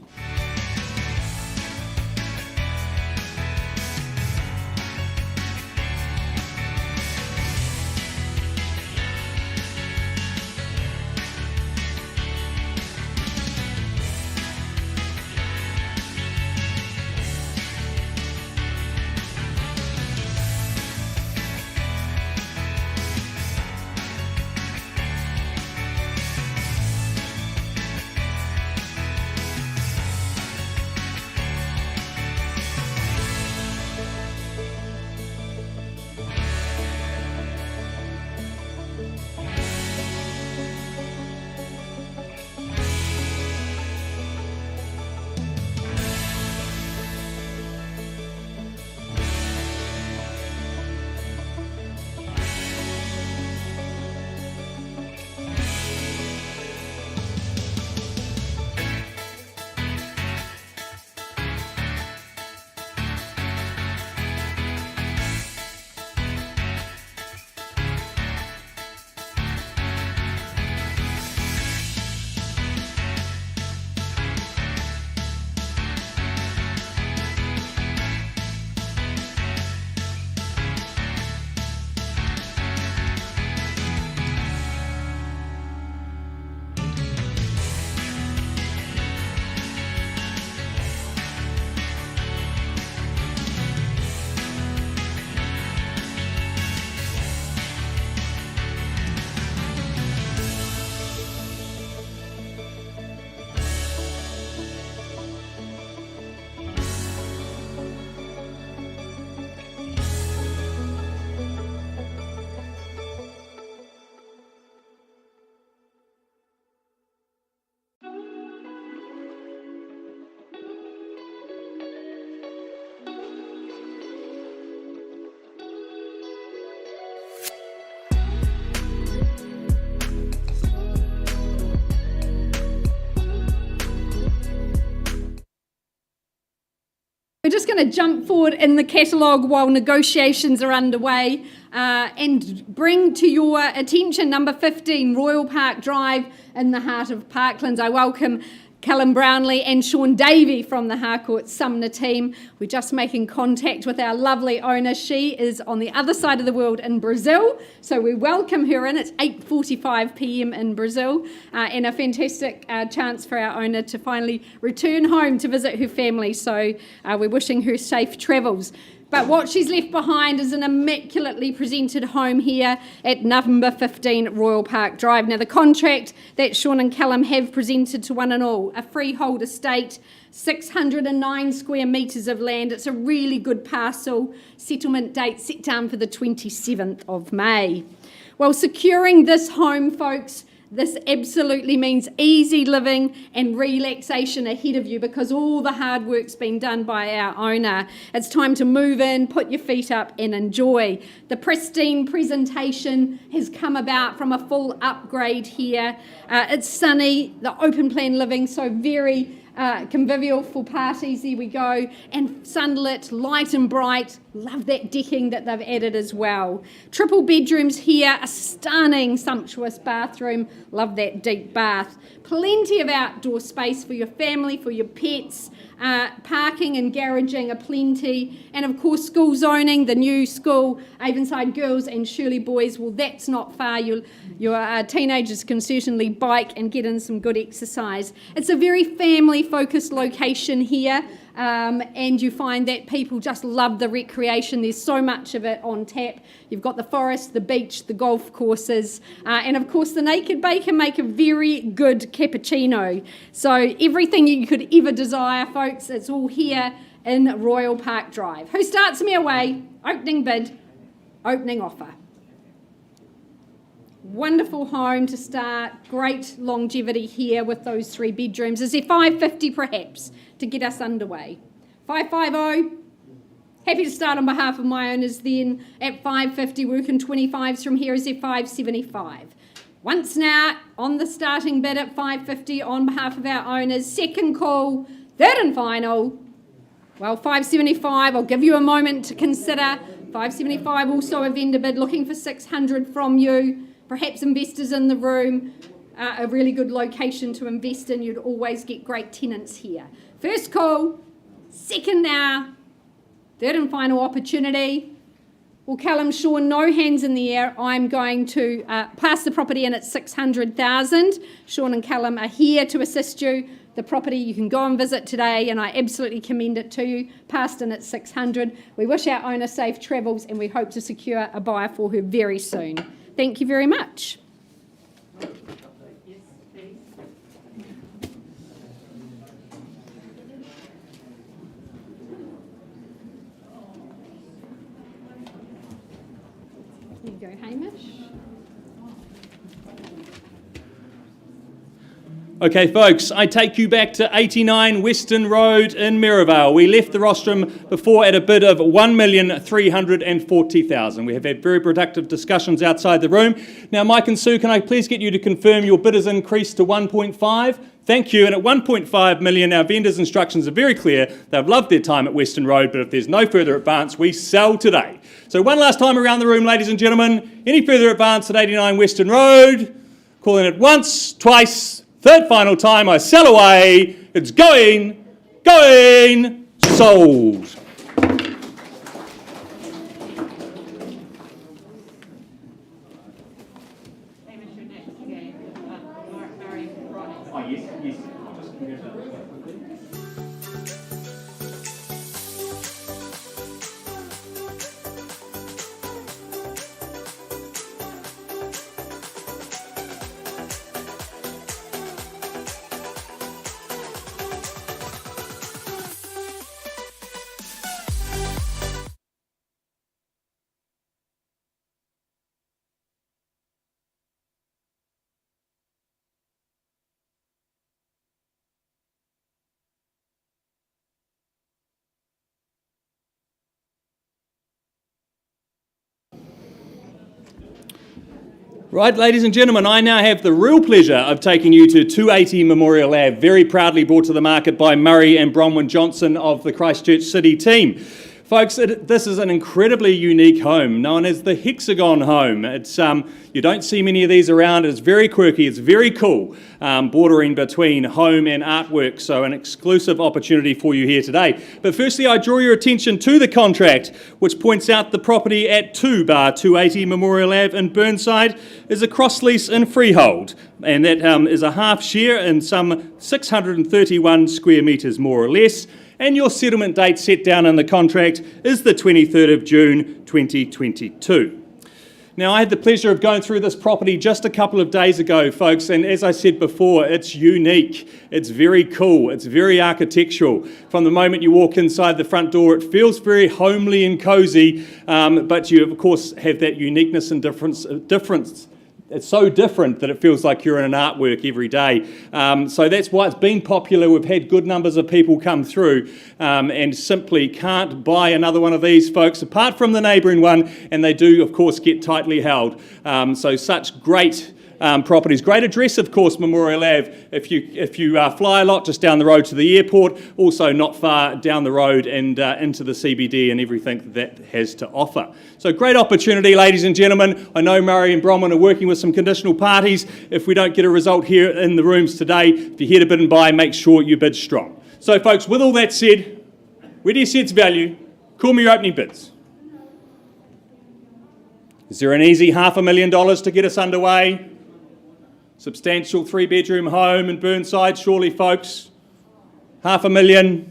just going to jump forward in the catalogue while negotiations are underway and bring to your attention number 15, Royal Park Drive in the heart of Parklands. I welcome Callum Brownlee and Sean Davey from the Harcourt Sumner team. We're just making contact with our lovely owner. She is on the other side of the world in Brazil, so we welcome her in. It's 8:45 p.m. in Brazil, and a fantastic chance for our owner to finally return home to visit her family, so we're wishing her safe travels. But what she's left behind is an immaculately presented home here at number 15 Royal Park Drive. Now, the contract that Sean and Callum have presented to one and all, a freehold estate, 609 square metres of land. It's a really good parcel. Settlement date set down for the 27th of May. Well, securing this home, folks, this absolutely means easy living and relaxation ahead of you because all the hard work's been done by our owner. It's time to move in, put your feet up and enjoy. The pristine presentation has come about from a full upgrade here. It's sunny, the open plan living, so very convivial for parties, there we go, and sunlit, light and bright. Love that decking that they've added as well. Triple bedrooms here, a stunning, sumptuous bathroom. Love that deep bath. Plenty of outdoor space for your family, for your pets. Parking and garaging are plenty. And of course, school zoning, the new school, Avonside Girls and Shirley Boys. Well, that's not far. Your teenagers can certainly bike and get in some good exercise. It's a very family-focused location here. And you find that people just love the recreation. There's so much of it on tap. You've got the forest, the beach, the golf courses, and of course the Naked Baker make a very good cappuccino. So everything you could ever desire, folks, it's all here in Royal Park Drive. Who starts me away? Opening bid, opening offer. Wonderful home to start, great longevity here with those 3 bedrooms. Is there 550 perhaps to get us underway? 550. Happy to start on behalf of my owners then at 550, working 25s from here. Is there 575? Once now on the starting bid at 550 on behalf of our owners. Second call, third and final. Well, 575, I'll give you a moment to consider. 575, also a vendor bid looking for 600 from you. Perhaps investors in the room, a really good location to invest in. You'd always get great tenants here. First call, second now, third and final opportunity. Well, Callum, Sean, no hands in the air. I'm going to pass the property in at 600,000. Sean and Callum are here to assist you. The property you can go and visit today, and I absolutely commend it to you. Passed in at 600. We wish our owner safe travels, and we hope to secure a buyer for her very soon. Thank you very much. There you go, Hamish. Okay, folks, I take you back to 89 Western Road in Maryvale. We left the rostrum before at a bid of 1,340,000. We have had very productive discussions outside the room. Now, Mike and Sue, can I please get you to confirm your bid has increased to 1.5? Thank you. And at 1.5 million, our vendors' instructions are very clear. They've loved their time at Western Road, but if there's no further advance, we sell today. So one last time around the room, ladies and gentlemen, any further advance at 89 Western Road? Call in it once, twice, third final time, I sell away. It's going, sold. Oh, yes. Right, ladies and gentlemen, I now have the real pleasure of taking you to 280 Memorial Ave, very proudly brought to the market by Murray and Bronwyn Johnson of the Christchurch City team. Folks, this is an incredibly unique home, known as the Hexagon home. It's you don't see many of these around. It's very quirky, it's very cool, bordering between home and artwork, so an exclusive opportunity for you here today. But firstly, I draw your attention to the contract, which points out the property at 2/280 Memorial Ave in Burnside is a cross-lease and freehold, and that is a half share in some 631 square metres more or less. And your settlement date set down in the contract is the 23rd of June 2022. Now, I had the pleasure of going through this property just a couple of days ago, folks, and as I said before, it's unique, it's very cool, it's very architectural. From the moment you walk inside the front door, it feels very homely and cosy, but you, of course, have that uniqueness and difference. It's so different that it feels like you're in an artwork every day. So that's why it's been popular. We've had good numbers of people come through and simply can't buy another one of these, folks, apart from the neighbouring one, and they do, of course, get tightly held. So such great properties. Great address, of course, Memorial Ave. If you fly a lot, just down the road to the airport, also not far down the road and into the CBD and everything that has to offer. So great opportunity, ladies and gentlemen. I know Murray and Bronwyn are working with some conditional parties. If we don't get a result here in the rooms today, if you're here to bid and buy, make sure you bid strong. So, folks, with all that said, where do you sense value? Call me your opening bids. Is there an easy $500,000 to get us underway? Substantial 3-bedroom home in Burnside, surely, folks. $500,000,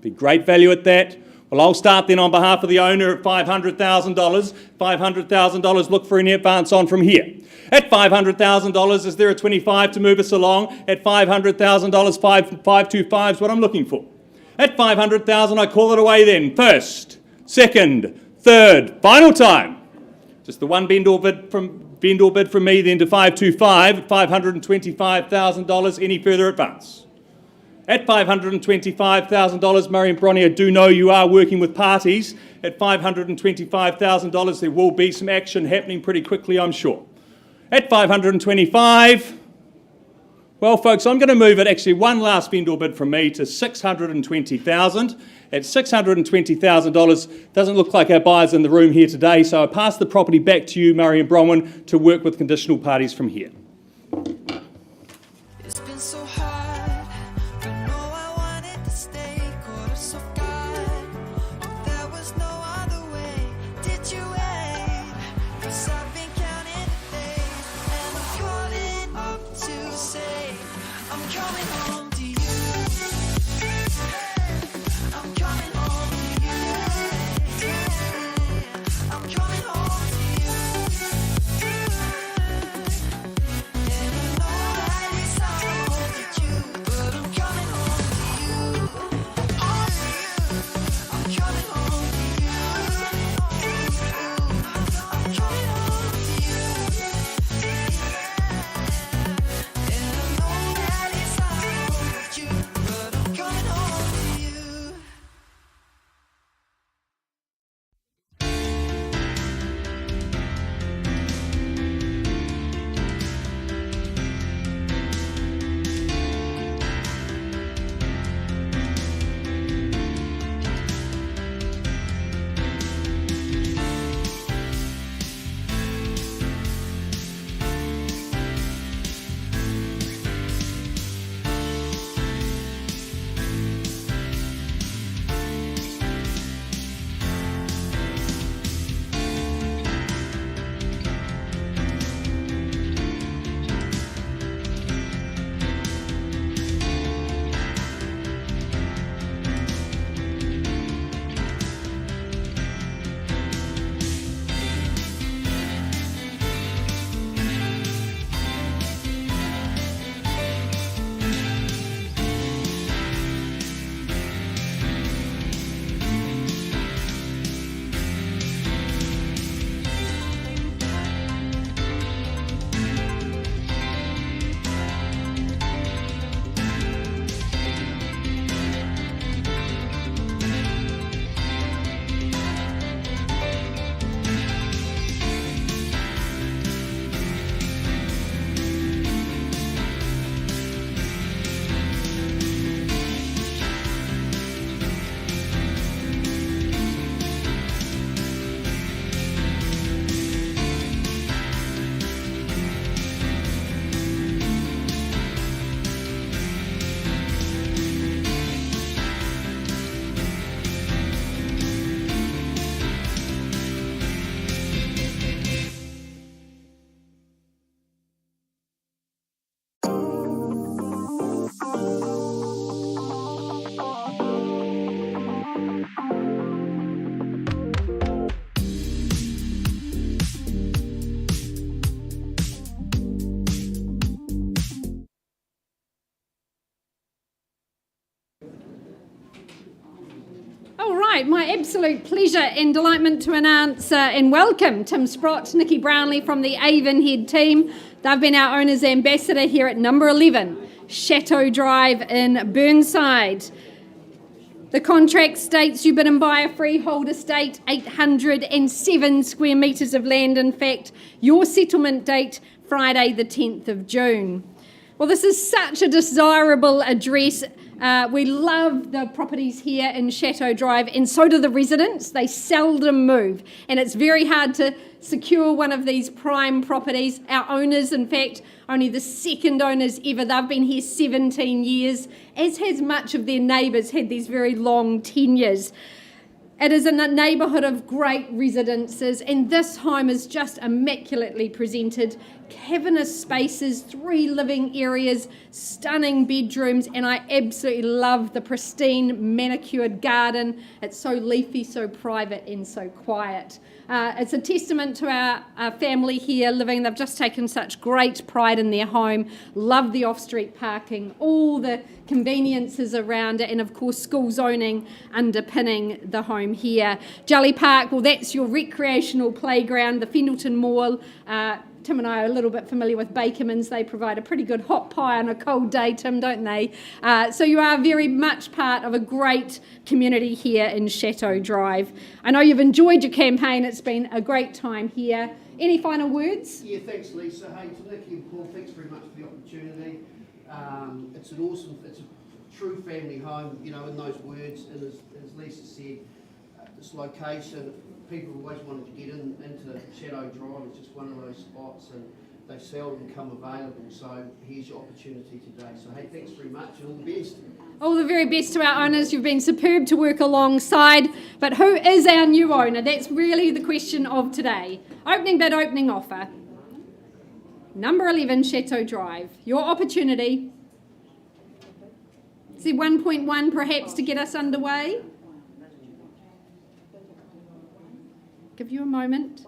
be great value at that. Well, I'll start then on behalf of the owner at $500,000. $500,000, look for any advance on from here. At $500,000, is there a 25 to move us along? At $500,000, 525 is what I'm looking for. At $500,000, I call it away then. First, second, third, final time. Just the one vendor bid from me then to 525, $525,000, any further advance. At $525,000, Murray and Bronny, I do know you are working with parties. At $525,000, there will be some action happening pretty quickly, I'm sure. At $525,000, well, folks, I'm going to move it, actually one last vendor bid from me to $620,000. At $620,000, doesn't look like our buyers in the room here today, so I pass the property back to you, Murray and Bronwyn, to work with conditional parties from here. It's been so hard, but no, I wanted to stay. Caught us off guard, but there was no other way. Did you wait? 'Cause I've been counting the days, and I'm calling up to say I'm coming home to you. I'm coming home to you. I'm coming home to you. And I know that it sounds like you, but I'm coming home to you. Oh, I'm coming home to you. I'm coming home to you. And I know that it sounds like you, but I'm coming home to you. absolute pleasure and delightment to announce and welcome Tim Sprott, Nikki Brownlee from the Avonhead team. They've been our owner's ambassador here at number 11, Chateau Drive in Burnside. The contract states you bid and buy a freehold estate, 807 square metres of land, in fact. Your settlement date, Friday the 10th of June. Well, this is such a desirable address. We love the properties here in Chateau Drive, and so do the residents. They seldom move, and it's very hard to secure one of these prime properties. Our owners, in fact, only the second owners ever. They've been here 17 years, as has much of their neighbours had these very long tenures. It is a neighbourhood of great residences, and this home is just immaculately presented. Cavernous spaces, 3 living areas, stunning bedrooms, and I absolutely love the pristine manicured garden. It's so leafy, so private, and so quiet. It's a testament to our family here living. They've just taken such great pride in their home, love the off-street parking, all the conveniences around it, and of course school zoning underpinning the home here. Jelly Park, well, that's your recreational playground. The Fendleton Mall, Tim and I are a little bit familiar with Bakermans. They provide a pretty good hot pie on a cold day, Tim, don't they? So you are very much part of a great community here in Chateau Drive. I know you've enjoyed your campaign. It's been a great time here. Any final words? Yeah, thanks, Lisa. Hey, to Nikki and Paul, thanks very much for the opportunity. It's a true family home, you know, in those words. And as Lisa said, this location, people always wanted to get into Chateau Drive. It's just one of those spots, and they seldom come available. So here's your opportunity today. So hey, thanks very much, and all the best. All the very best to our owners. You've been superb to work alongside. But who is our new owner? That's really the question of today. Opening bid, opening offer. Number 11, Chateau Drive. Your opportunity. Is there 1.1 perhaps to get us underway? Give you a moment.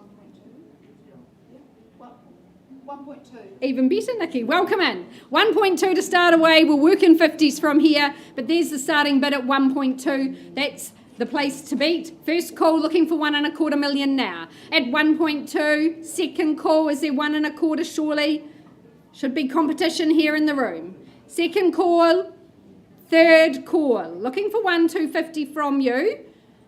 1.2. Even better, Nikki. Welcome in. 1.2 to start away. We'll work in 50s from here, but there's the starting bid at 1.2. That's the place to beat. First call looking for $1.25 million now. At 1.2, second call, is there 1.25 surely? Should be competition here in the room. Second call, third call. Looking for 1.250 from you.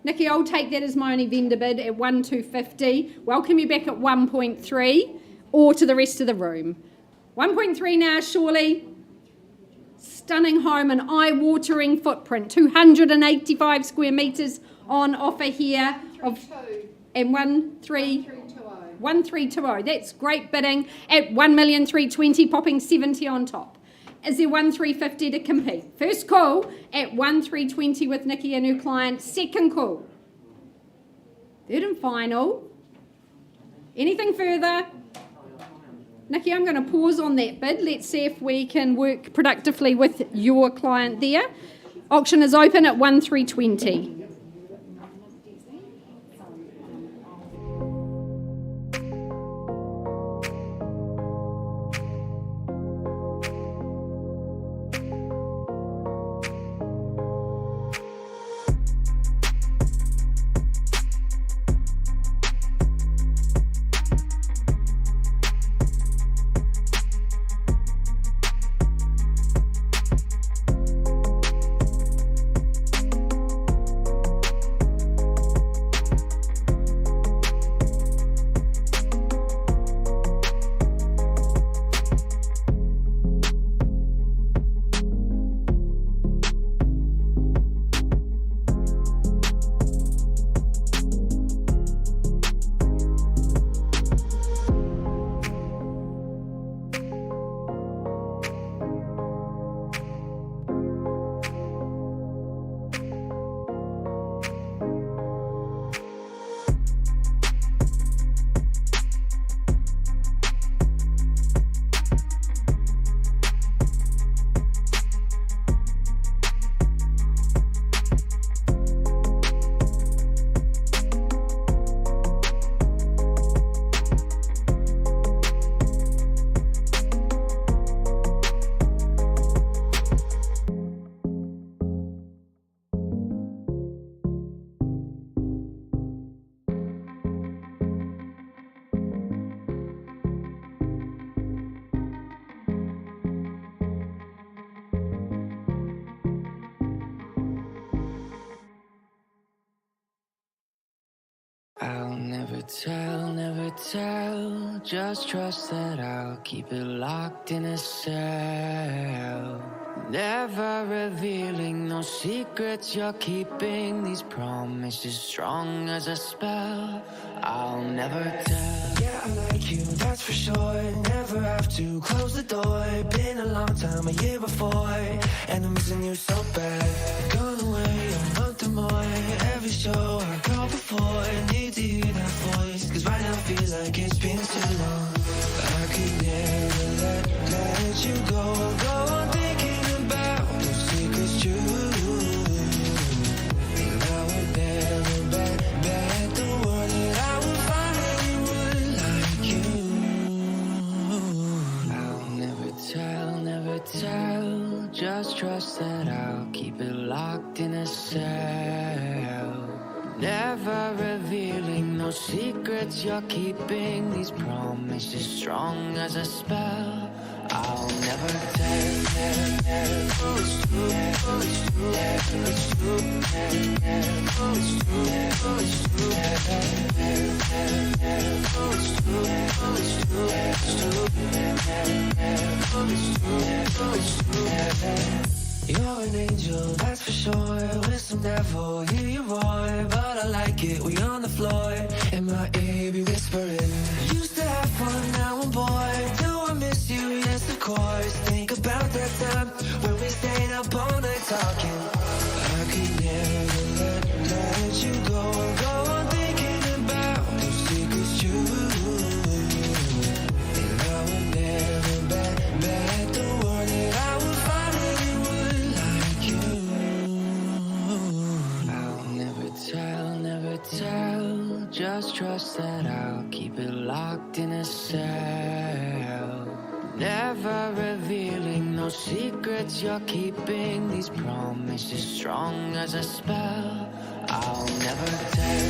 Nikki, I'll take that as my only vendor bid at 1.250. Welcome you back at 1.3 or to the rest of the room. 1.3 now, surely. Stunning home, an eye-watering footprint. 285 square metres on offer here. And 1.320. That's great bidding at 1,320,000, popping 70 on top. Is there 1.350 to compete? First call at 1.320 with Nikki and her client. Second call. Third and final. Anything further? Nikki, I'm going to pause on that bid. Let's see if we can work productively with your client there. Auction is open at 1.320. never tell, never tell. Just trust that I'll keep it locked in a cell. Never revealing no secrets you're keeping. These promises strong as a spell. I'll never tell. Yeah, I like you, that's for sure. Never have to close the door. Been a long time, a year before, and I'm missing you so bad. Gone away a month or more. Every show I go before, need to hear that voice, cause right now feels like it's been too long. I could never let you go on thinking about those secrets true. And I would never bet the world that I would find anyone like you. I'll never tell, never tell. Just trust that I'll keep it locked in a cell. Never revealing no secrets you're keeping. These promises strong as a spell. I'll never tell. You're an angel, that's for sure. With some devil, hear you roar. But I like it, we on the floor. In my ear, be whispering. Used to have fun, now I'm bored. Do I miss you? Yes, of course. Think about that time when we stayed up all night talking. I could never let you go on thinking about those secrets true. And I would never bet the world that I would find anyone like you. I'll never tell, never tell. Just trust that I'll keep it locked in a cell. Never revealing no secrets you're keeping. These promises strong as a spell. I'll never tell.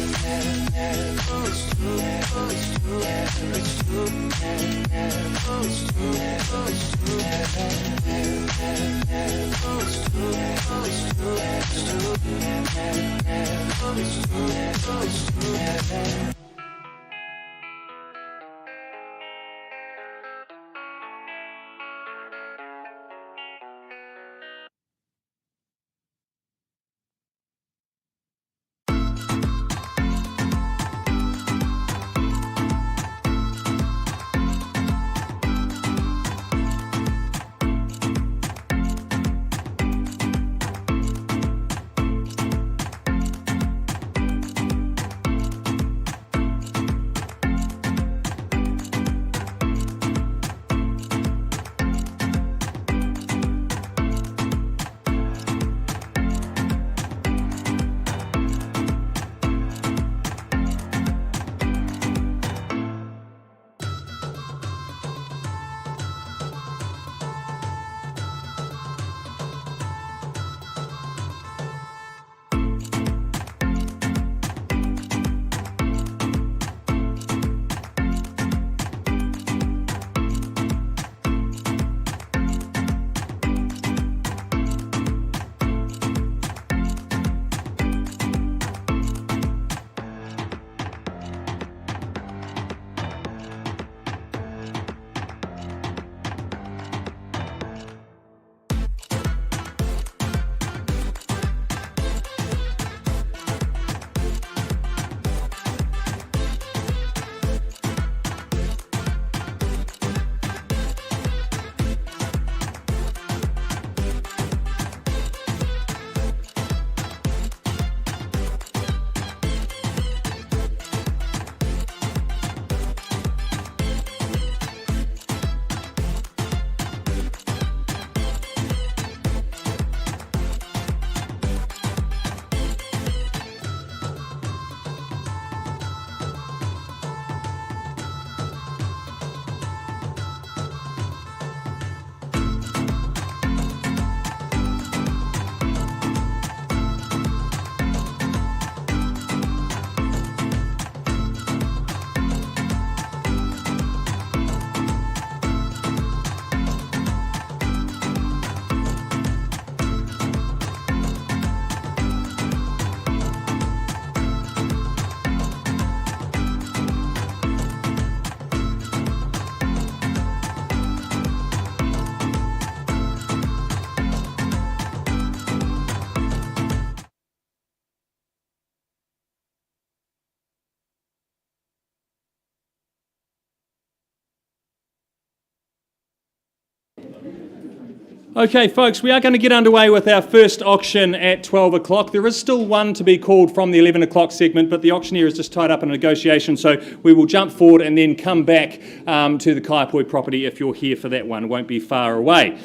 Okay, folks, we are going to get underway with our first auction at 12 o'clock. There is still one to be called from the 11 o'clock segment, but the auctioneer is just tied up in a negotiation, so we will jump forward and then come back to the Kaiapoi property if you're here for that one. It won't be far away.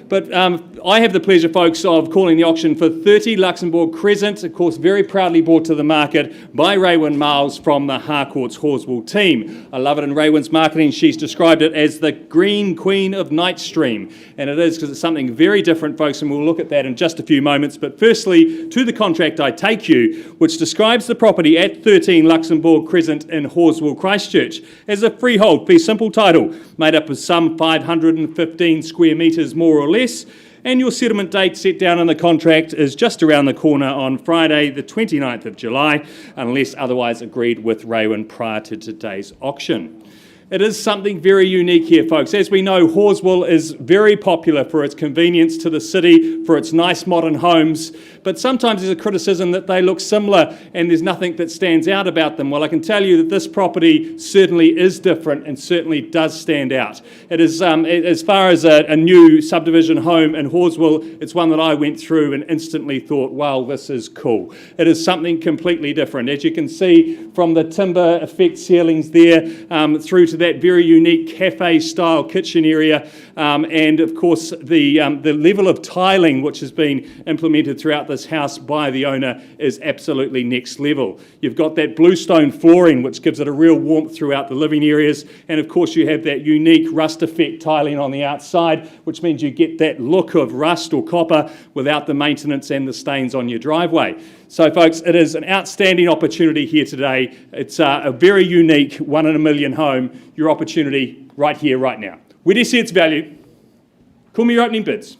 But I have the pleasure, folks, of calling the auction for 30 Luxembourg Crescent, of course, very proudly brought to the market by Raywin Miles from the Harcourts Horswell team. I love it in Raywin's marketing. She's described it as the Green Queen of Nightstream. And it is because it's something very different, folks, and we'll look at that in just a few moments. But firstly, to the contract I take you, which describes the property at 13 Luxembourg Crescent in Horswell, Christchurch, as a freehold fee simple title made up of some 515 square metres more or less. And your settlement date set down in the contract is just around the corner on Friday the 29th of July, unless otherwise agreed with Raywin prior to today's auction. It is something very unique here, folks. As we know, Horswell is very popular for its convenience to the city, for its nice modern homes, but sometimes there's a criticism that they look similar and there's nothing that stands out about them. Well, I can tell you that this property certainly is different and certainly does stand out. It is, as far as a new subdivision home in Horswell, it's one that I went through and instantly thought, wow, this is cool. It is something completely different. As you can see from the timber effect ceilings there through to that very unique cafe-style kitchen area, and of course the level of tiling which has been implemented throughout this house by the owner is absolutely next level. You've got that bluestone flooring which gives it a real warmth throughout the living areas, and of course you have that unique rust effect tiling on the outside, which means you get that look of rust or copper without the maintenance and the stains on your driveway. So folks, it is an outstanding opportunity here today. It's a very unique 1 in a million home, your opportunity right here, right now. Where do you see its value? Call me your opening bids.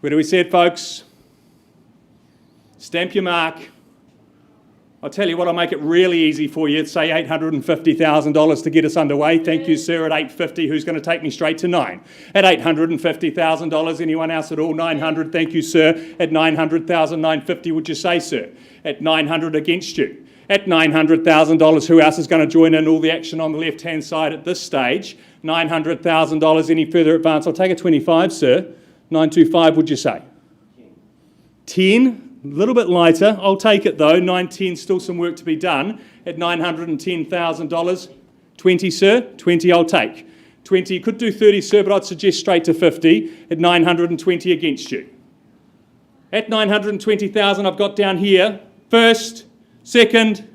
Where do we see it, folks? Stamp your mark. I'll tell you what, I'll make it really easy for you. It's say $850,000 to get us underway. Thank you, sir, at $850. Who's going to take me straight to 9? At $850,000, anyone else at all? 900, thank you, sir. At 900,000, 950, would you say, sir? At 900 against you. At $900,000, who else is going to join in all the action on the left-hand side at this stage? $900,000, any further advance? I'll take a 25, sir. 925, would you say? 10? A little bit lighter. I'll take it though. 910, still some work to be done. At $910,000. 20, sir. 20, I'll take. 20, you could do 30, sir, but I'd suggest straight to 50. At 920 against you. At 920,000, I've got down here. First, second,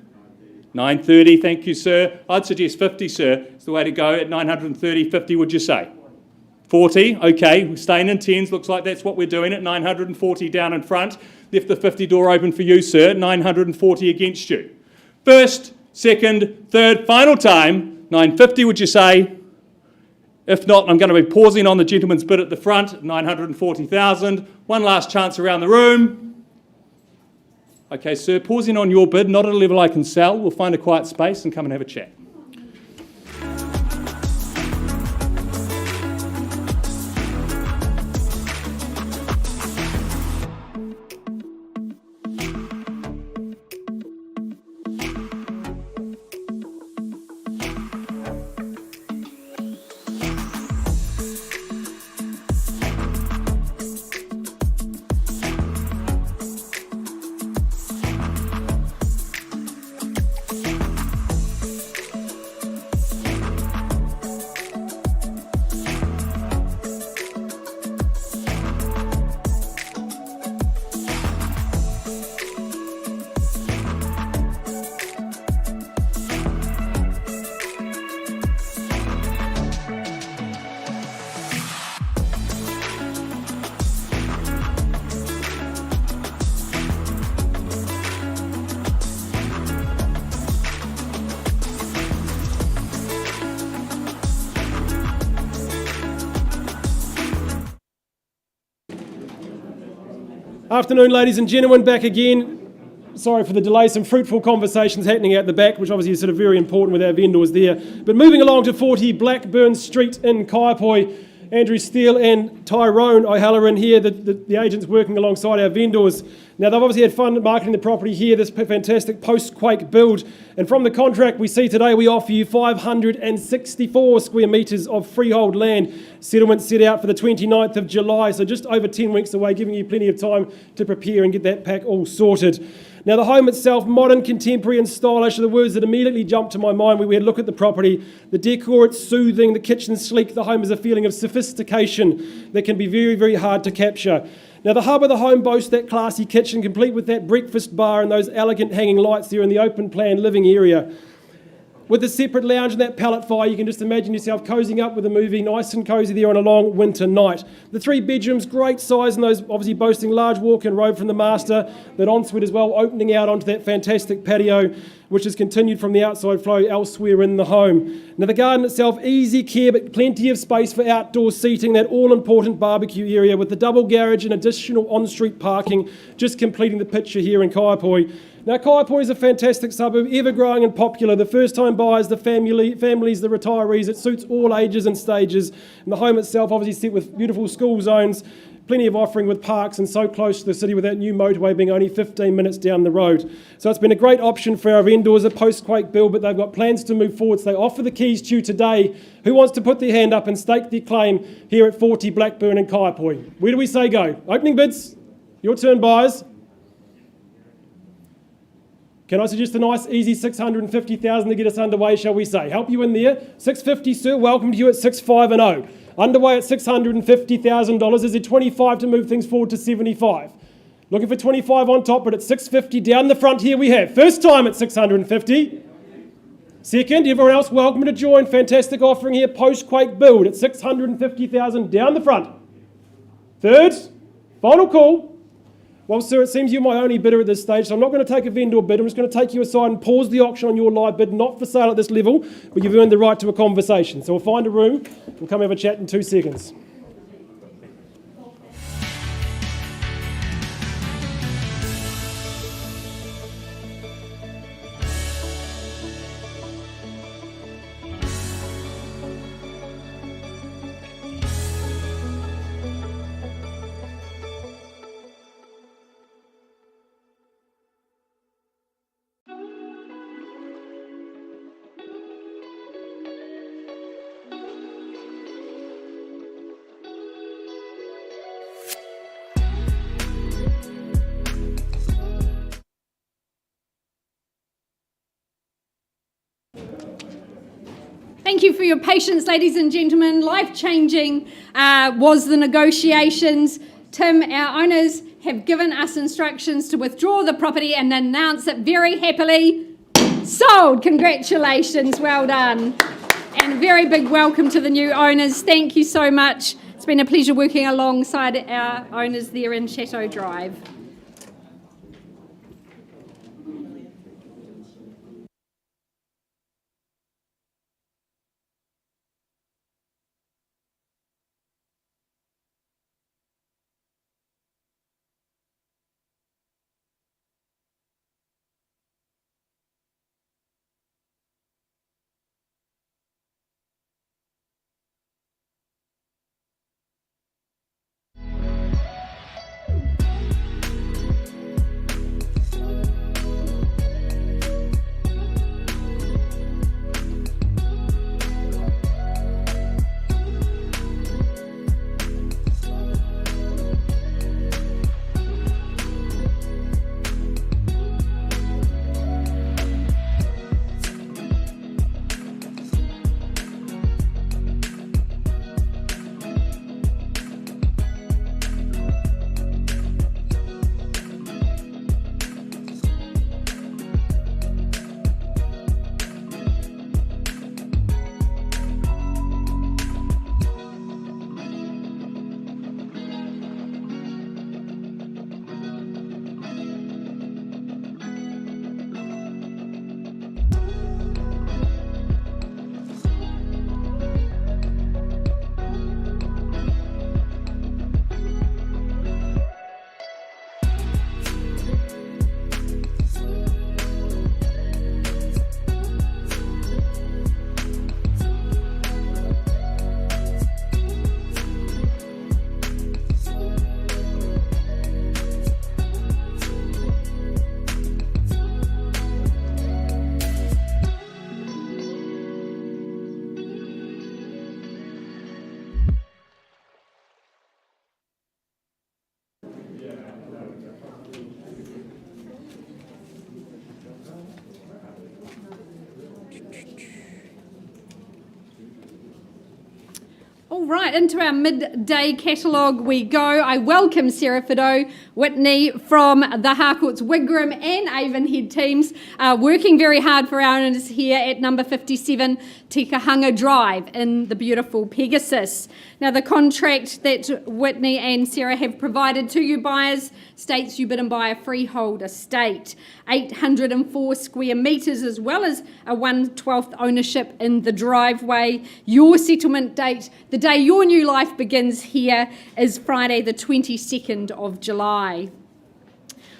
930. Thank you, sir. I'd suggest 50, sir. It's the way to go. At 930, 50, would you say? 40, okay, we're staying in tens, looks like that's what we're doing at 940 down in front. Left the 50 door open for you, sir, 940 against you. First, second, third, final time, 950 would you say? If not, I'm going to be pausing on the gentleman's bid at the front, 940,000. One last chance around the room. Okay, sir, pausing on your bid, not at a level I can sell. We'll find a quiet space and come and have a chat. Afternoon, ladies and gentlemen, back again. Sorry for the delay, some fruitful conversations happening out the back, which obviously is sort of very important with our vendors there. But moving along to 40 Blackburn Street in Kaiapoi, Andrew Steele and Tyrone O'Halloran here, the agents working alongside our vendors. Now, they've obviously had fun marketing the property here, this fantastic post-quake build. And from the contract we see today, we offer you 564 square metres of freehold land. Settlement set out for the 29th of July, so just over 10 weeks away, giving you plenty of time to prepare and get that pack all sorted. Now, the home itself, modern, contemporary and stylish are the words that immediately jumped to my mind when we had a look at the property. The decor, it's soothing, the kitchen's sleek, the home has a feeling of sophistication that can be very, very hard to capture. Now, the hub of the home boasts that classy kitchen, complete with that breakfast bar and those elegant hanging lights there in the open plan living area. With a separate lounge and that pellet fire, you can just imagine yourself cosing up with a movie, nice and cosy there on a long winter night. The 3 bedrooms, great size, and those obviously boasting large walk-in robe from the master, that ensuite as well, opening out onto that fantastic patio, which has continued from the outside flow elsewhere in the home. Now, the garden itself, easy care, but plenty of space for outdoor seating, that all-important barbecue area with the double garage and additional on-street parking, just completing the picture here in Kaiapoi. Now, Kaiapoi is a fantastic suburb, ever-growing and popular. The first-time buyers, the families, the retirees, it suits all ages and stages. And the home itself, obviously set with beautiful school zones, plenty of offering with parks, and so close to the city with that new motorway being only 15 minutes down the road. So it's been a great option for our vendors, a post-quake build, but they've got plans to move forward. So they offer the keys to you today. Who wants to put their hand up and stake their claim here at 40 Blackburn and Kaiapoi? Where do we say go? Opening bids? Your turn, buyers. Can I suggest a nice, easy 650,000 to get us underway, shall we say? Help you in there. 650, sir. Welcome to you at 650. Underway at $650,000. Is there 25 to move things forward to 75? Looking for 25 on top, but at 650 down the front here we have. First time at 650. Second, everyone else welcome to join. Fantastic offering here, post-quake build at 650,000 down the front. Third, final call. Well, sir, it seems you're my only bidder at this stage, so I'm not going to take a vendor bid. I'm just going to take you aside and pause the auction on your live bid, not for sale at this level, but you've earned the right to a conversation. So we'll find a room. We'll come have a chat in 2 seconds. Thank you for your patience, ladies and gentlemen. Life-changing was the negotiations. Tim, our owners, have given us instructions to withdraw the property and announce it very happily. Sold! Congratulations, well done. And a very big welcome to the new owners. Thank you so much. It's been a pleasure working alongside our owners there in Chateau Drive. All right, into our midday catalogue we go. I welcome Sarah Fido Whitney from the Harcourts Wigram and Avonhead teams, working very hard for our owners here at number 57 Tikahanga Drive in the beautiful Pegasus. Now, the contract that Whitney and Sarah have provided to you buyers states you bid and buy a freehold estate, 804 square metres, as well as a 1/12 ownership in the driveway. Your settlement date, the day your new life begins here, is Friday the 22nd of July.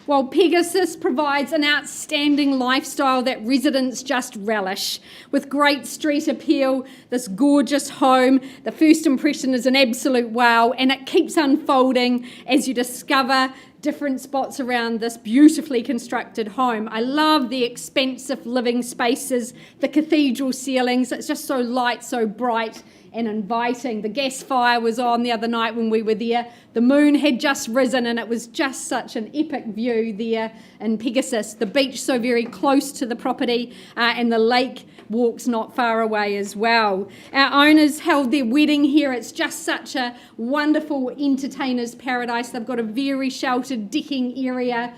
While Pegasus provides an outstanding lifestyle that residents just relish. With great street appeal, this gorgeous home, the first impression is an absolute wow, and it keeps unfolding as you discover different spots around this beautifully constructed home. I love the expansive living spaces, the cathedral ceilings. It's just so light, so bright and inviting. The gas fire was on the other night when we were there. The moon had just risen and it was just such an epic view there in Pegasus. The beach so very close to the property and the lake walks not far away as well. Our owners held their wedding here. It's just such a wonderful entertainer's paradise. They've got a very sheltered decking area.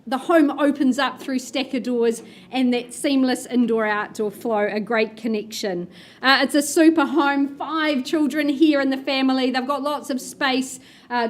The home opens up through stacker doors and that seamless indoor-outdoor flow, a great connection. It's a super home, 5 children here in the family. They've got lots of space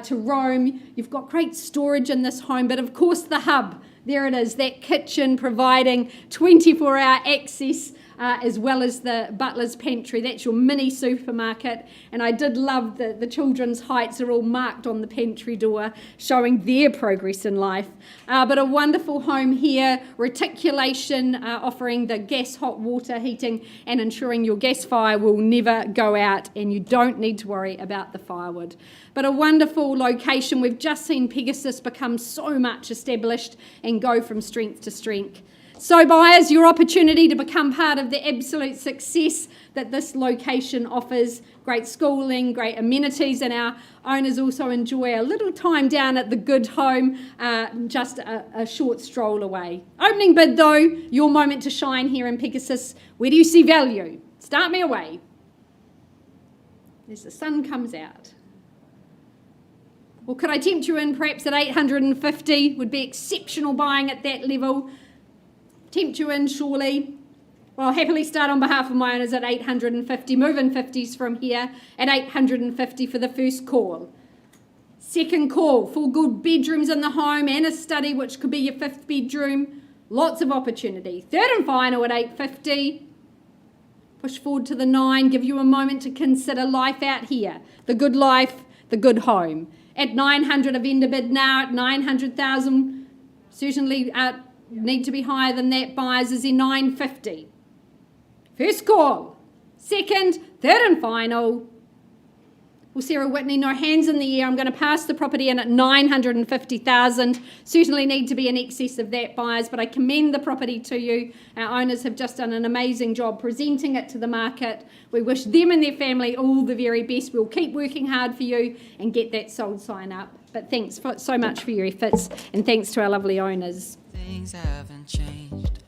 to roam. You've got great storage in this home, but of course the hub, there it is, that kitchen providing 24-hour access as well as the butler's pantry. That's your mini supermarket. And I did love the children's heights are all marked on the pantry door, showing their progress in life. But a wonderful home here, reticulation, offering the gas hot water heating and ensuring your gas fire will never go out and you don't need to worry about the firewood. But a wonderful location. We've just seen Pegasus become so much established and go from strength to strength. So buyers, your opportunity to become part of the absolute success that this location offers. Great schooling, great amenities, and our owners also enjoy a little time down at the good home, just a short stroll away. Opening bid though, your moment to shine here in Pegasus. Where do you see value? Start me away. As the sun comes out. Well, could I tempt you in perhaps at 850? Would be exceptional buying at that level. Tempt you in, surely. Well, I'll happily start on behalf of my owners at 850. Move-in 50s from here at 850 for the first call. Second call, 4 good bedrooms in the home and a study, which could be your 5th bedroom. Lots of opportunity. Third and final at 850. Push forward to the 9. Give you a moment to consider life out here. The good life, the good home. At 900, a vendor bid now at 900,000. Certainly need to be higher than that. Buyers is in 950. First call. Second, third and final. Well, Sarah Whitney, no hands in the air. I'm going to pass the property in at 950,000. Certainly need to be in excess of that, buyers, but I commend the property to you. Our owners have just done an amazing job presenting it to the market. We wish them and their family all the very best. We'll keep working hard for you and get that sold sign up. But thanks so much for your efforts, and thanks to our lovely owners. Things haven't changed.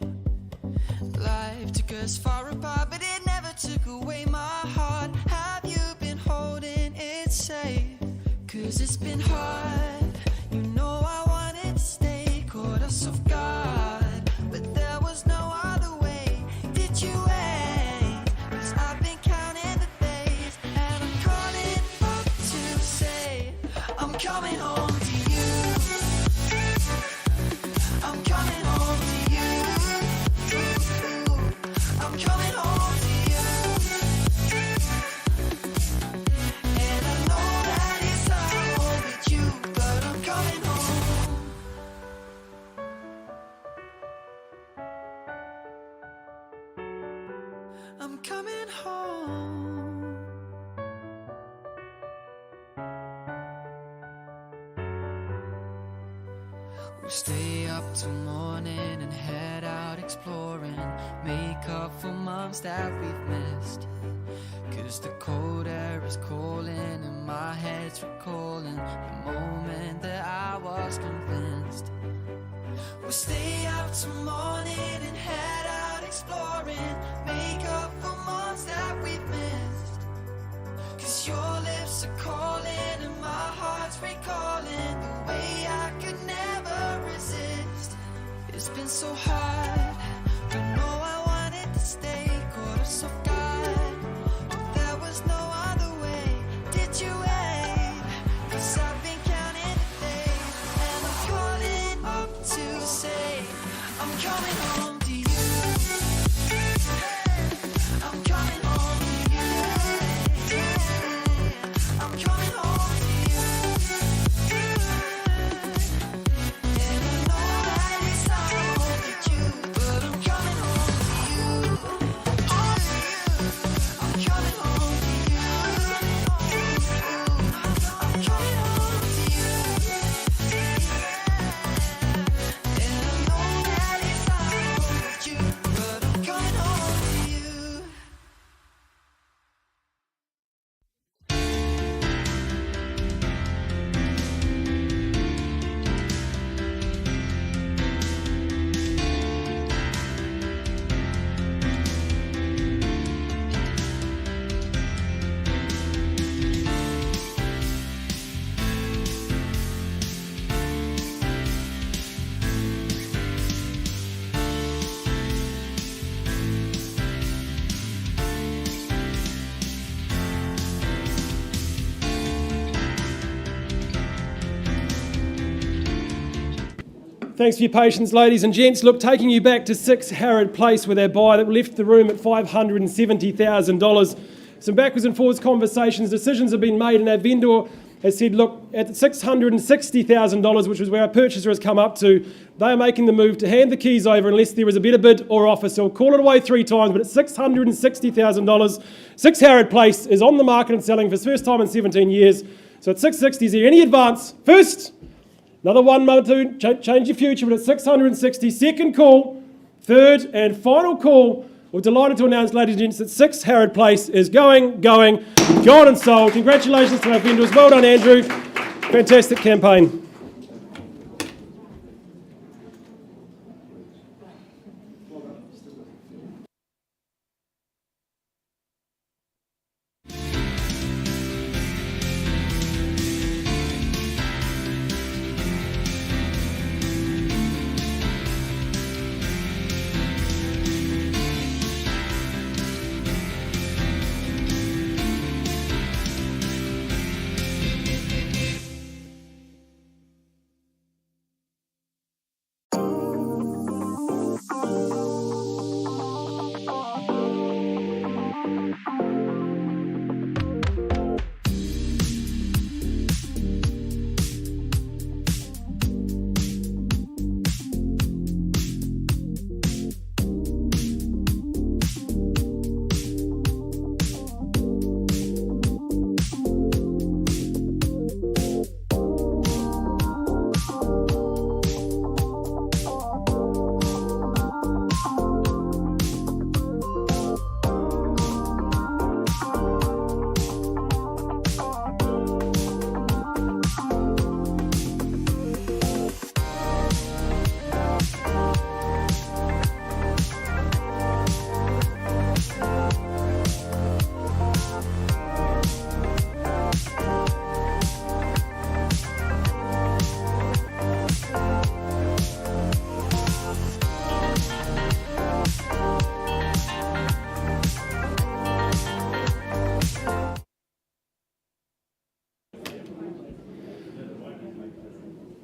Life took us far apart, but it never took away my heart. Have you been holding it safe? 'Cause it's been hard. You know I wanted to stay, caught us off guard, but there was no other way. Did you wait? 'Cause I've been counting the days, and I'm calling up to say I'm coming home to you. I'm coming home to you. I'm coming home to you. And I know that it's hard with you, but I'm coming home. I'm coming home. We'll stay up till morning and head out exploring, make up for months that we've missed. 'Cause the cold air is calling and my head's recalling the moment that I was convinced. We'll stay up till morning and head out exploring, make up for months that we've missed. 'Cause coming home to you. I'm coming home to you. I'm coming home to you. And I know that it's not home with you, but I'm coming home to you. Oh, I'm coming home to you. I'm coming home to you. And I know that it's not home with you, but I'm coming home to you. Thanks for your patience, ladies and gents. Look, taking you back to 6 Harrod Place with our buyer that left the room at $570,000. Some backwards and forwards conversations, decisions have been made, and our vendor has said, look, at $660,000, which is where our purchaser has come up to, they are making the move to hand the keys over unless there is a better bid or offer. So we'll call it away 3 times, but at $660,000, 6 Harrod Place is on the market and selling for its first time in 17 years. So at 660, is there any advance? First, another one moment to change your future, but at 660, second call, third and final call. We're delighted to announce, ladies and gents, that 6 Harrod Place is gone and sold. Congratulations to our vendors. Well done, Andrew. Fantastic campaign.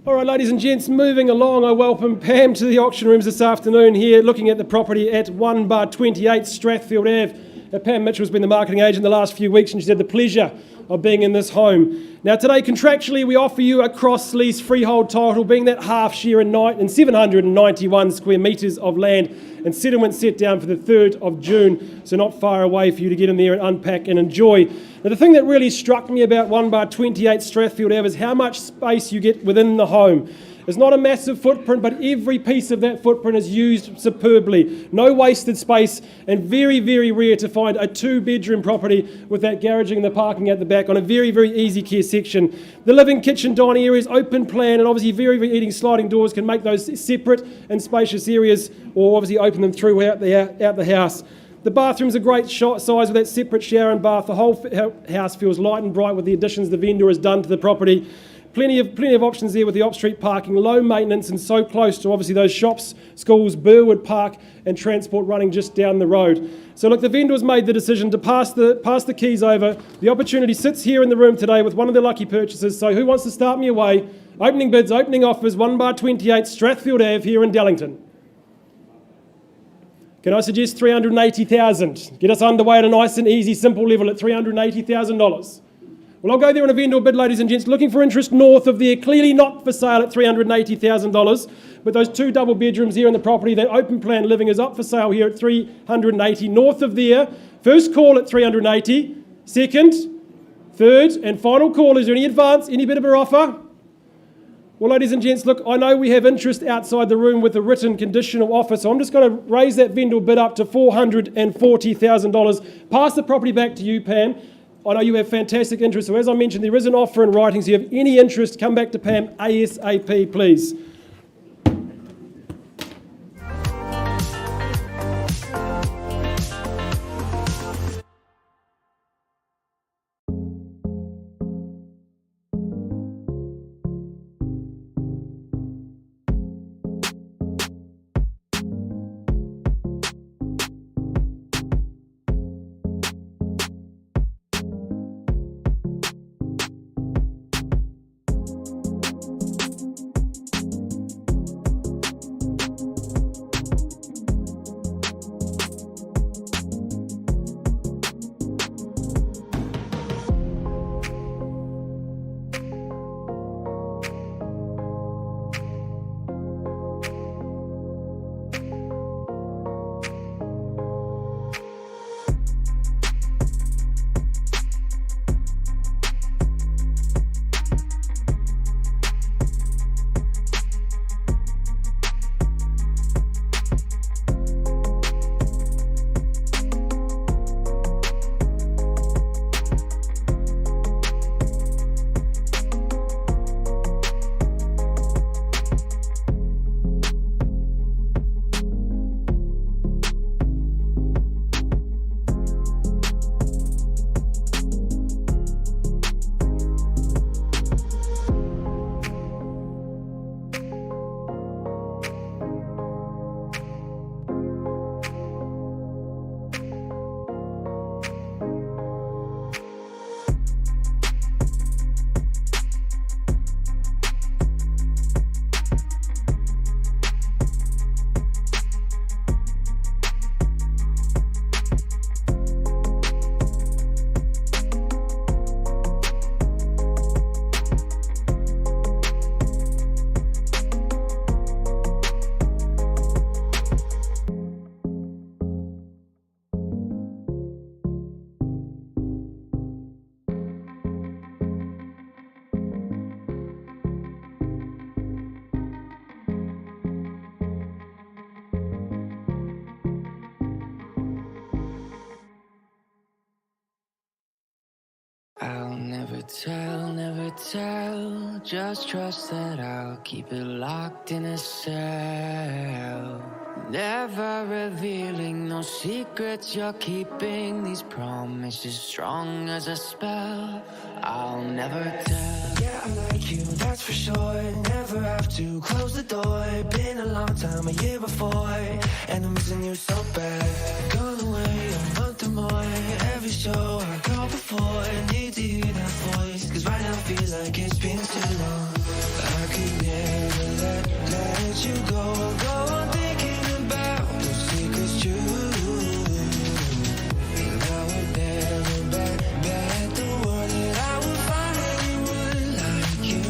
All right, ladies and gents, moving along, I welcome Pam to the auction rooms this afternoon here, looking at the property at 1/28 Strathfield Ave. Pam Mitchell's been the marketing agent the last few weeks, and she's had the pleasure of being in this home. Now today, contractually, we offer you a cross-lease freehold title, being that half share in 791 square metres of land, and settlement set down for the 3rd of June, so not far away for you to get in there and unpack and enjoy. Now the thing that really struck me about 1/28 Strathfield Ave is how much space you get within the home. It's not a massive footprint, but every piece of that footprint is used superbly. No wasted space, and very, very rare to find a 2-bedroom property with that garaging and the parking at the back on a very, very easy care section. The living, kitchen, dining areas, open plan, and obviously very, very easy sliding doors can make those separate and spacious areas, or obviously open them throughout the house. The bathroom's a great size with that separate shower and bath. The whole house feels light and bright with the additions the vendor has done to the property. Plenty of options there with the off-street parking, low maintenance, and so close to obviously those shops, schools, Burwood Park, and transport running just down the road. So look, the vendor's made the decision to pass the keys over. The opportunity sits here in the room today with one of the lucky purchasers. So who wants to start me away? Opening bids, opening offers, 1/28 Strathfield Ave here in Dallington. Can I suggest 380,000? Get us underway at a nice and easy, simple level at $380,000. Well, I'll go there on a vendor bid, ladies and gents. Looking for interest north of there, clearly not for sale at $380,000. But those 2 double bedrooms here in the property, that open plan living is up for sale here at $380,000. North of there, first call at $380,000. Second, third, and final call. Is there any advance, any bit of a offer? Well, ladies and gents, look, I know we have interest outside the room with a written conditional offer, so I'm just going to raise that vendor bid up to $440,000. Pass the property back to you, Pam. I know you have fantastic interest, so as I mentioned, there is an offer in writing, so if you have any interest, come back to Pam ASAP, please. I'll never tell, just trust that I'll keep it locked in a cell. Never revealing no secrets you're keeping, these promises strong as a spell. I'll never tell. Yeah, I like you, that's for sure. Never have to close the door. Been a long time, a year before, and I'm missing you so bad. Gone away a month or more. Every show I go before, need to hear that voice, cause right now feels like it's been too long. I could never let you go on thinking about those secrets true. And I would never bet the world that I would find anyone like you.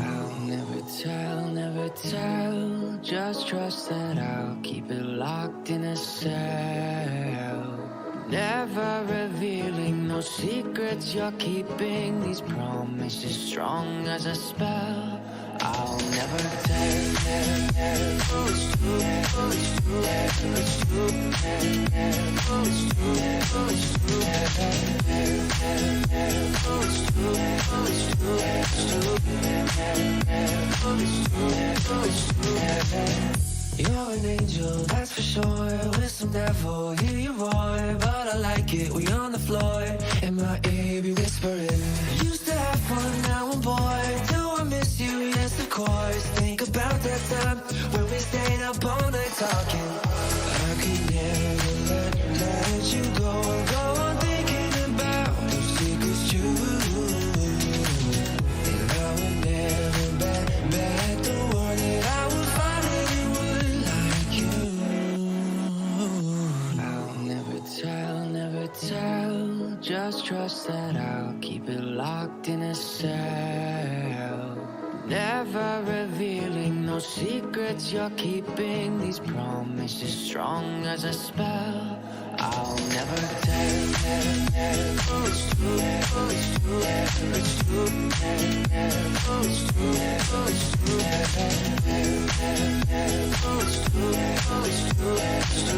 I'll never tell, just trust that I'll keep it locked in a cell. Never revealing no secrets you're keeping, these promises strong as a spell. I'll never tell. You're an angel, that's for sure. With some devil, hear you roar, but I like it. We on the floor, in my ear, be whispering. Used to have fun, now I'm bored. Do I miss you? Yes, of course. Think about that time when we stayed up all night talking. I could never let you go on thinking about those secrets true. And I would never bet the world that I would find anyone like you. just trust that I'll keep it locked in a cell. Never revealing no secrets you're keeping. These promises strong as a spell. I'll never tell. It's true. It's true. It's true. It's true. It's true. It's true. It's true. It's true. It's true.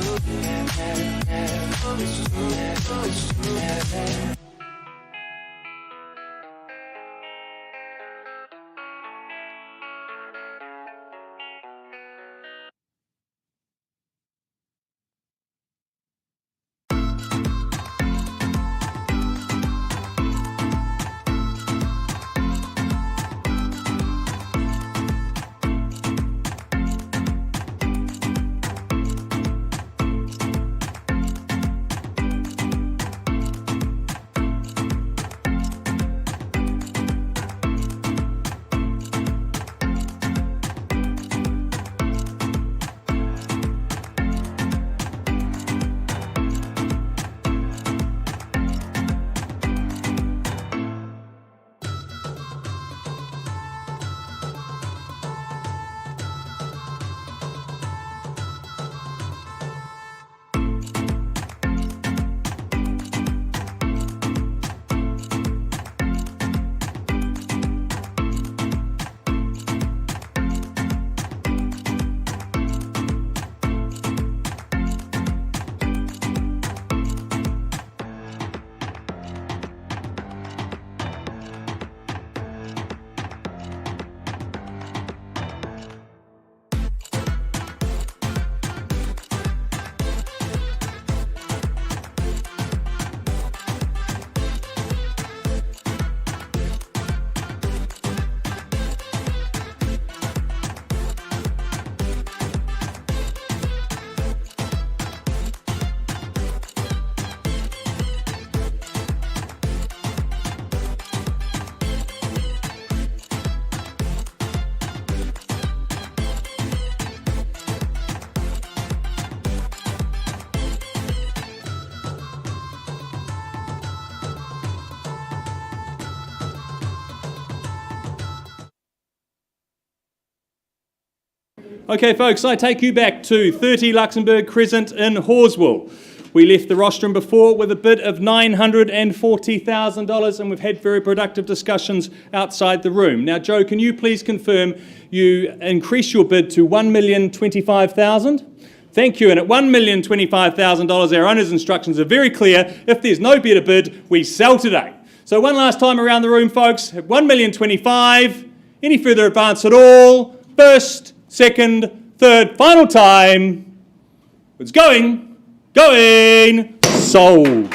Okay, folks, I take you back to 30 Luxembourg Crescent in Horswell. We left the rostrum before with a bid of $940,000, and we've had very productive discussions outside the room. Now, Joe, can you please confirm you increase your bid to $1,025,000? Thank you. And at $1,025,000, our owner's instructions are very clear. If there's no better bid, we sell today. So one last time around the room, folks, at $1,025,000. Any further advance at all? First, second, third, final time. It's going, sold.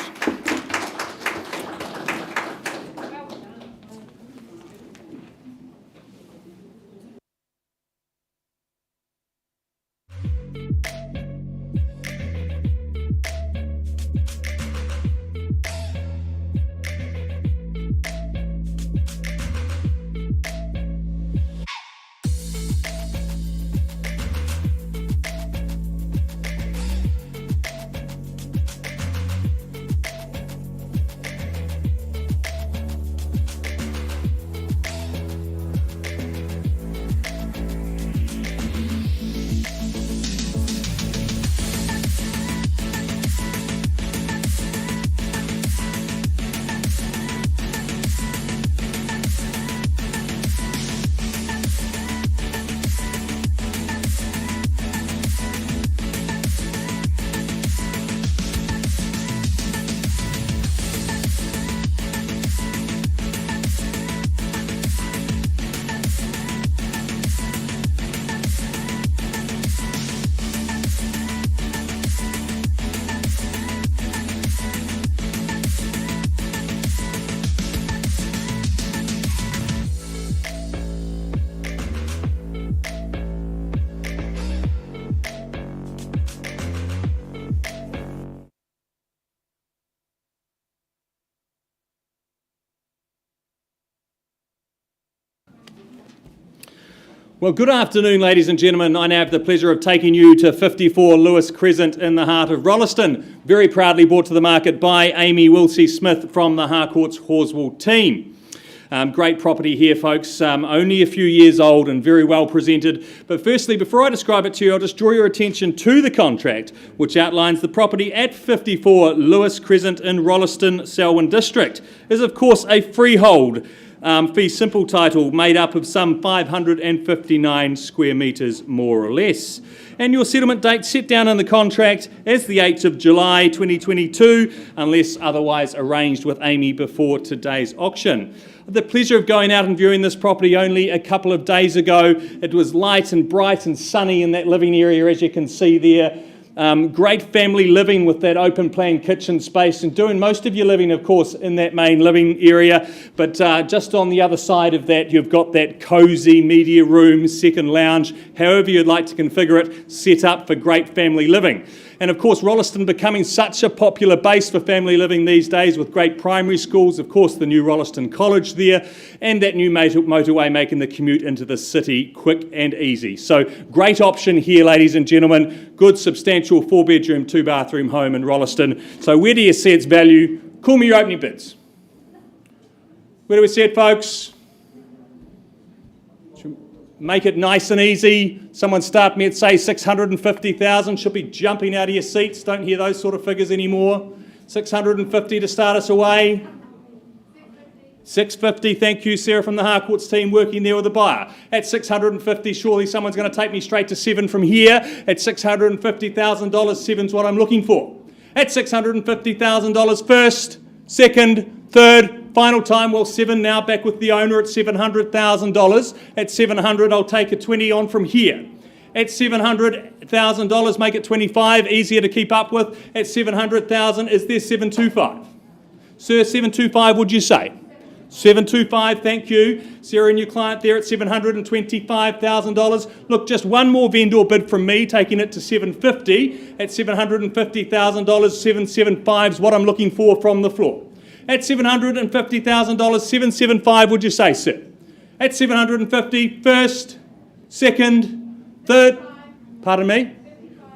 Well, good afternoon, ladies and gentlemen. I now have the pleasure of taking you to 54 Lewis Crescent in the heart of Rolleston, very proudly brought to the market by Amy Wilsey-Smith from the Harcourts Horswell team. Great property here, folks, only a few years old and very well presented. But firstly, before I describe it to you, I'll just draw your attention to the contract, which outlines the property at 54 Lewis Crescent in Rolleston, Selwyn District. It is, of course, a freehold fee simple title made up of some 559 square metres, more or less. And your settlement date set down in the contract as the 8th of July 2022, unless otherwise arranged with Amy before today's auction. The pleasure of going out and viewing this property only a couple of days ago. It was light and bright and sunny in that living area, as you can see there. Great family living with that open plan kitchen space, and doing most of your living, of course, in that main living area. But just on the other side of that, you've got that cosy media room, second lounge, however you'd like to configure it, set up for great family living. And of course, Rolleston becoming such a popular base for family living these days, with great primary schools, of course the new Rolleston College there, and that new motorway making the commute into the city quick and easy. So great option here, ladies and gentlemen. Good substantial 4-bedroom, 2-bathroom home in Rolleston. So where do you see its value? Call me your opening bids. Where do we see it, folks? Make it nice and easy. Someone start me at, say, 650,000. Should be jumping out of your seats. Don't hear those sort of figures anymore. 650 to start us away. 650, thank you, Sarah from the Harcourts team working there with the buyer. At 650, surely someone's going to take me straight to 7 from here. At $650,000, 7's what I'm looking for. At $650,000 first, second, third, final time, well, 7 now back with the owner at $700,000. At 700, I'll take a 20 on from here. At $700,000, make it 25, easier to keep up with. At 700,000, is there 725? Sir, 725, would you say? 725, thank you. Sarah and your client there at $725,000. Look, just one more vendor bid from me, taking it to 750. At $750,000, 775 is what I'm looking for from the floor. At $750,000, 775, would you say, sir? At 750, first, second, third, pardon me?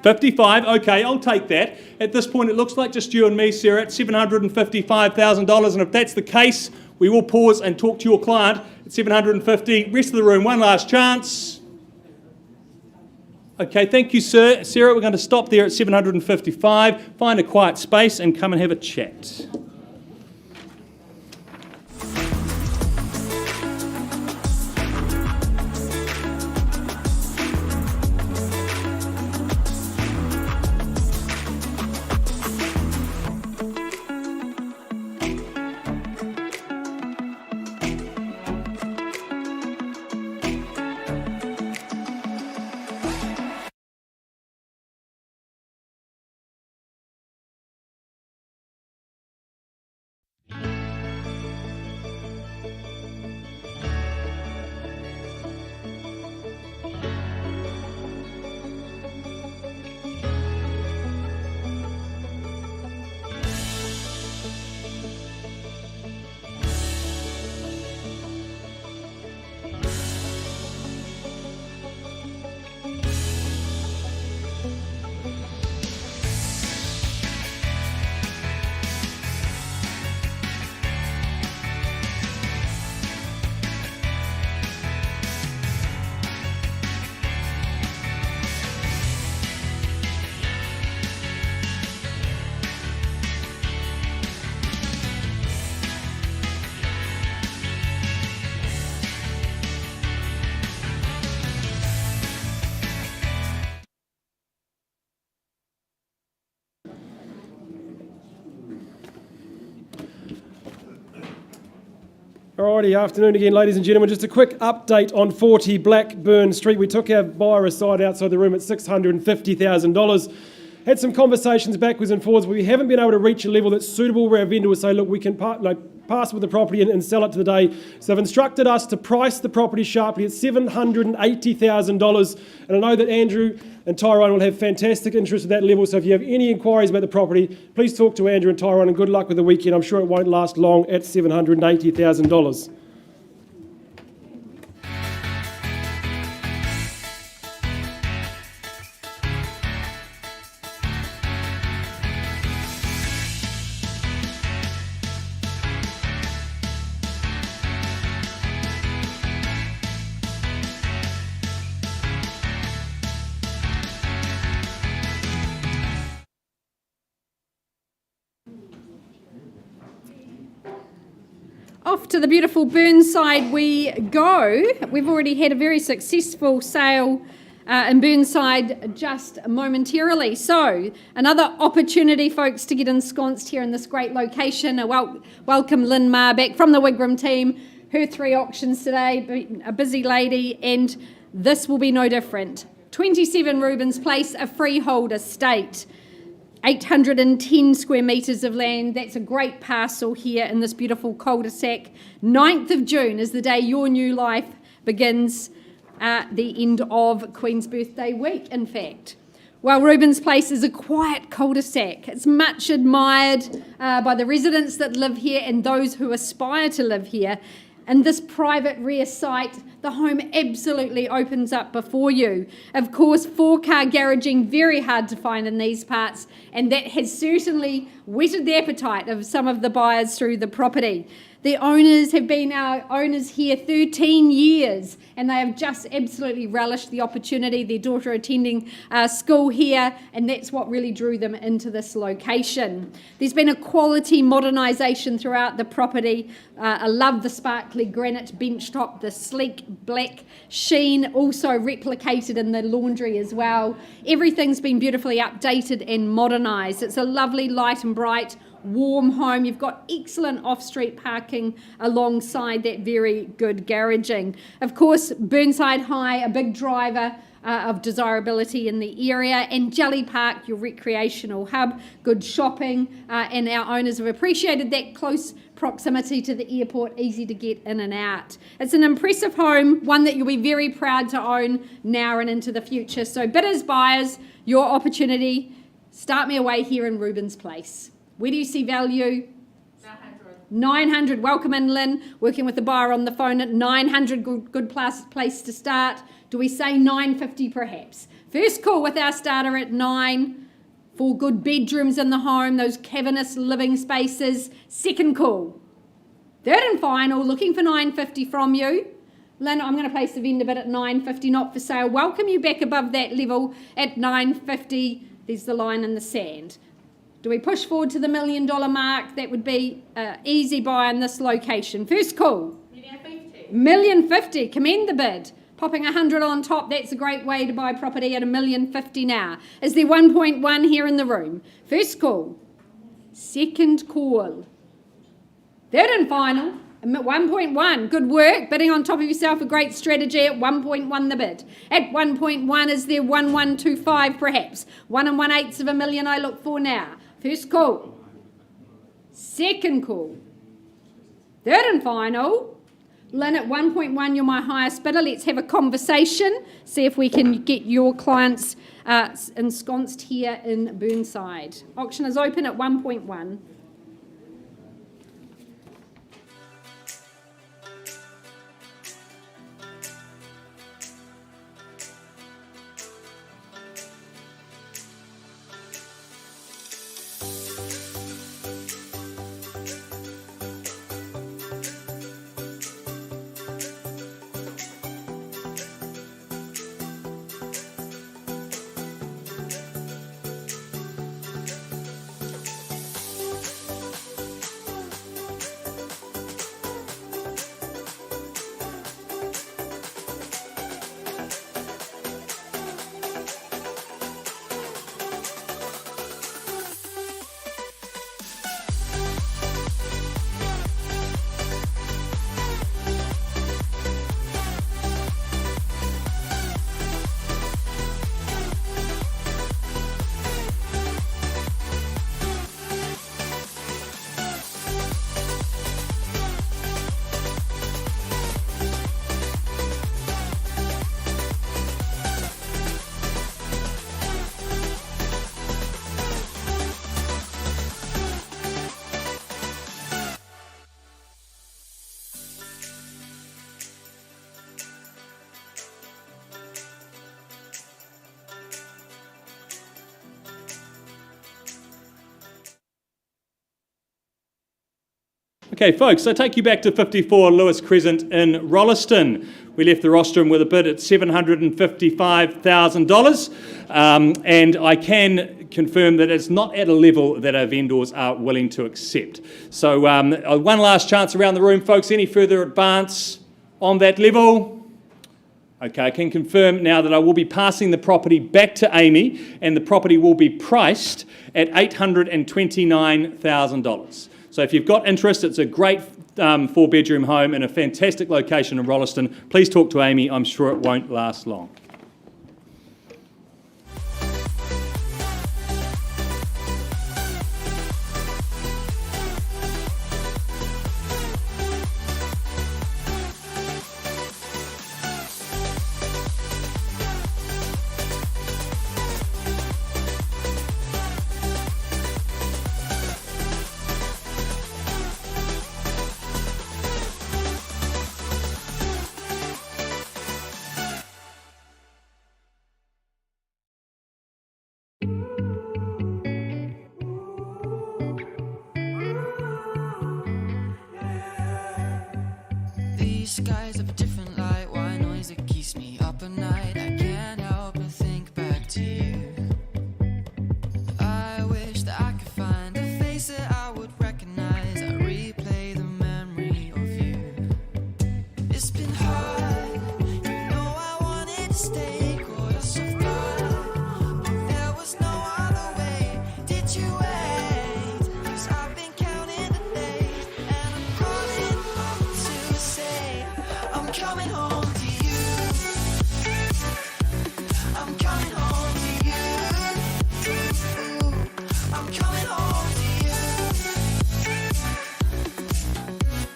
55, okay, I'll take that. At this point, it looks like just you and me, Sarah, at $755,000, and if that's the case, we will pause and talk to your client at 750. Rest of the room, one last chance. Okay, thank you, sir. Sarah, we're going to stop there at 755, find a quiet space and come and have a chat. Alrighty, afternoon again, ladies and gentlemen. Just a quick update on 40 Blackburn Street. We took our buyer aside outside the room at $650,000. Had some conversations backwards and forwards, but we haven't been able to reach a level that's suitable where our vendor would say, look, we can pass with the property and sell it to the day. So they've instructed us to price the property sharply at $780,000. And I know that Andrew and Tyrone will have fantastic interest at that level. So if you have any inquiries about the property, please talk to Andrew and Tyrone, and good luck with the weekend. I'm sure it won't last long at $780,000. off to the beautiful Burnside we go. We've already had a very successful sale in Burnside just momentarily. So another opportunity, folks, to get ensconced here in this great location. Welcome Lynn Marr back from the Wigram team. Her 3 auctions today, a busy lady, and this will be no different. 27 Rubens Place, a freehold estate. 810 square metres of land. That's a great parcel here in this beautiful cul-de-sac. 9th of June is the day your new life begins, the end of Queen's Birthday week, in fact. Well, Rubens Place is a quiet cul-de-sac. It's much admired by the residents that live here and those who aspire to live here. In this private rear site, the home absolutely opens up before you. Of course, 4-car garaging, very hard to find in these parts, and that has certainly whetted the appetite of some of the buyers through the property. The owners have been our owners here 13 years, and they have just absolutely relished the opportunity. Their daughter attending school here, and that's what really drew them into this location. There's been a quality modernisation throughout the property. I love the sparkly granite bench top, the sleek black sheen, also replicated in the laundry as well. Everything's been beautifully updated and modernised. It's a lovely, light and bright, warm home. You've got excellent off-street parking alongside that very good garaging. Of course, Burnside High, a big driver of desirability in the area, and Jelly Park, your recreational hub, good shopping, and our owners have appreciated that close proximity to the airport, easy to get in and out. It's an impressive home, one that you'll be very proud to own now and into the future. So bidders, buyers, your opportunity. Start me away here in Rubens Place. Where do you see value? 900. Welcome in, Lynn. Working with the buyer on the phone at 900. Good place to start. Do we say 950 perhaps? First call with our starter at 9. 4 good bedrooms in the home, those cavernous living spaces. Second call. Third and final, looking for 950 from you. Lynn, I'm going to place the vendor bid at 950, not for sale. Welcome you back above that level at 950. There's the line in the sand. Do we push forward to the $1 million mark? That would be an easy buy in this location. First call. $1,050,000. Commend the bid. Popping 100 on top. That's a great way to buy property at $1,050,000 now. Is there 1.1 here in the room? First call. Second call. Third and final. 1.1. Good work. Bidding on top of yourself. A great strategy at 1.1 the bid. At 1.1, is there 1125 perhaps? 1 1/8 of a million I look for now. First call. Second call. Third and final. Lynn, at 1.1, you're my highest bidder. Let's have a conversation. See if we can get your clients ensconced here in Burnside. Auction is open at 1.1. Okay, folks, so take you back to 54 Lewis Crescent in Rolleston, We left the rostrum with a bid at $755,000, and I can confirm that it's not at a level that our vendors are willing to accept. So one last chance around the room, folks. Any further advance on that level? Okay, I can confirm now that I will be passing the property back to Amy, and the property will be priced at $829,000. So if you've got interest, it's a great 4-bedroom home in a fantastic location in Rolleston. Please talk to Amy. I'm sure it won't last long. These skies have a different light, why noise that keeps me up at night. I can't help but think back to you. I wish that I could find a face that I would recognize. I replay the memory of you. It's been hard, you know I wanted to stay, caught us off guard, but there was no other way. Did you wait? 'Cause I've been counting the days, and I'm calling home to say I'm coming home to you. I'm coming home to you. I'm coming home to you.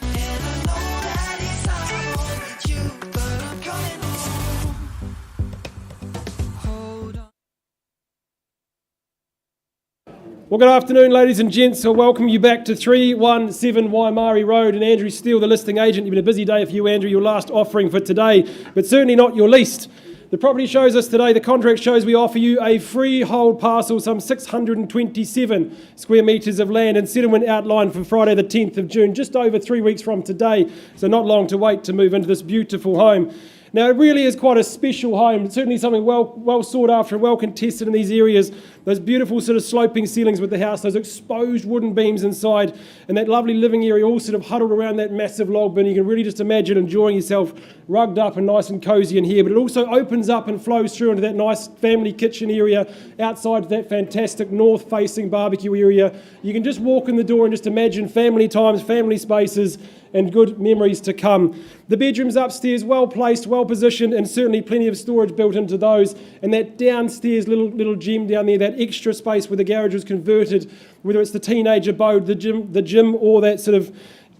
And I know that it's hard with you, but I'm coming home. Hold on. Well, good afternoon, ladies and gents. I'll welcome you back to 317 Waimari Road, and Andrew Steele, the listing agent. It's been a busy day for you, Andrew, your last offering for today, but certainly not your least. The property shows us today, the contract shows we offer you a freehold parcel, some 627 square metres of land, and settlement outlined for Friday the 10th of June, just over 3 weeks from today, so not long to wait to move into this beautiful home. Now, it really is quite a special home, certainly something well sought after and well contested in these areas. Those beautiful sort of sloping ceilings with the house, those exposed wooden beams inside, and that lovely living area all sort of huddled around that massive log bin. You can really just imagine enjoying yourself rugged up and nice and cosy in here. But it also opens up and flows through into that nice family kitchen area outside that fantastic north-facing barbecue area. You can just walk in the door and just imagine family times, family spaces, and good memories to come. The bedrooms upstairs, well placed, well positioned, and certainly plenty of storage built into those. And that downstairs little gym down there, that extra space where the garage was converted, whether it's the teenage abode, the gym, or that sort of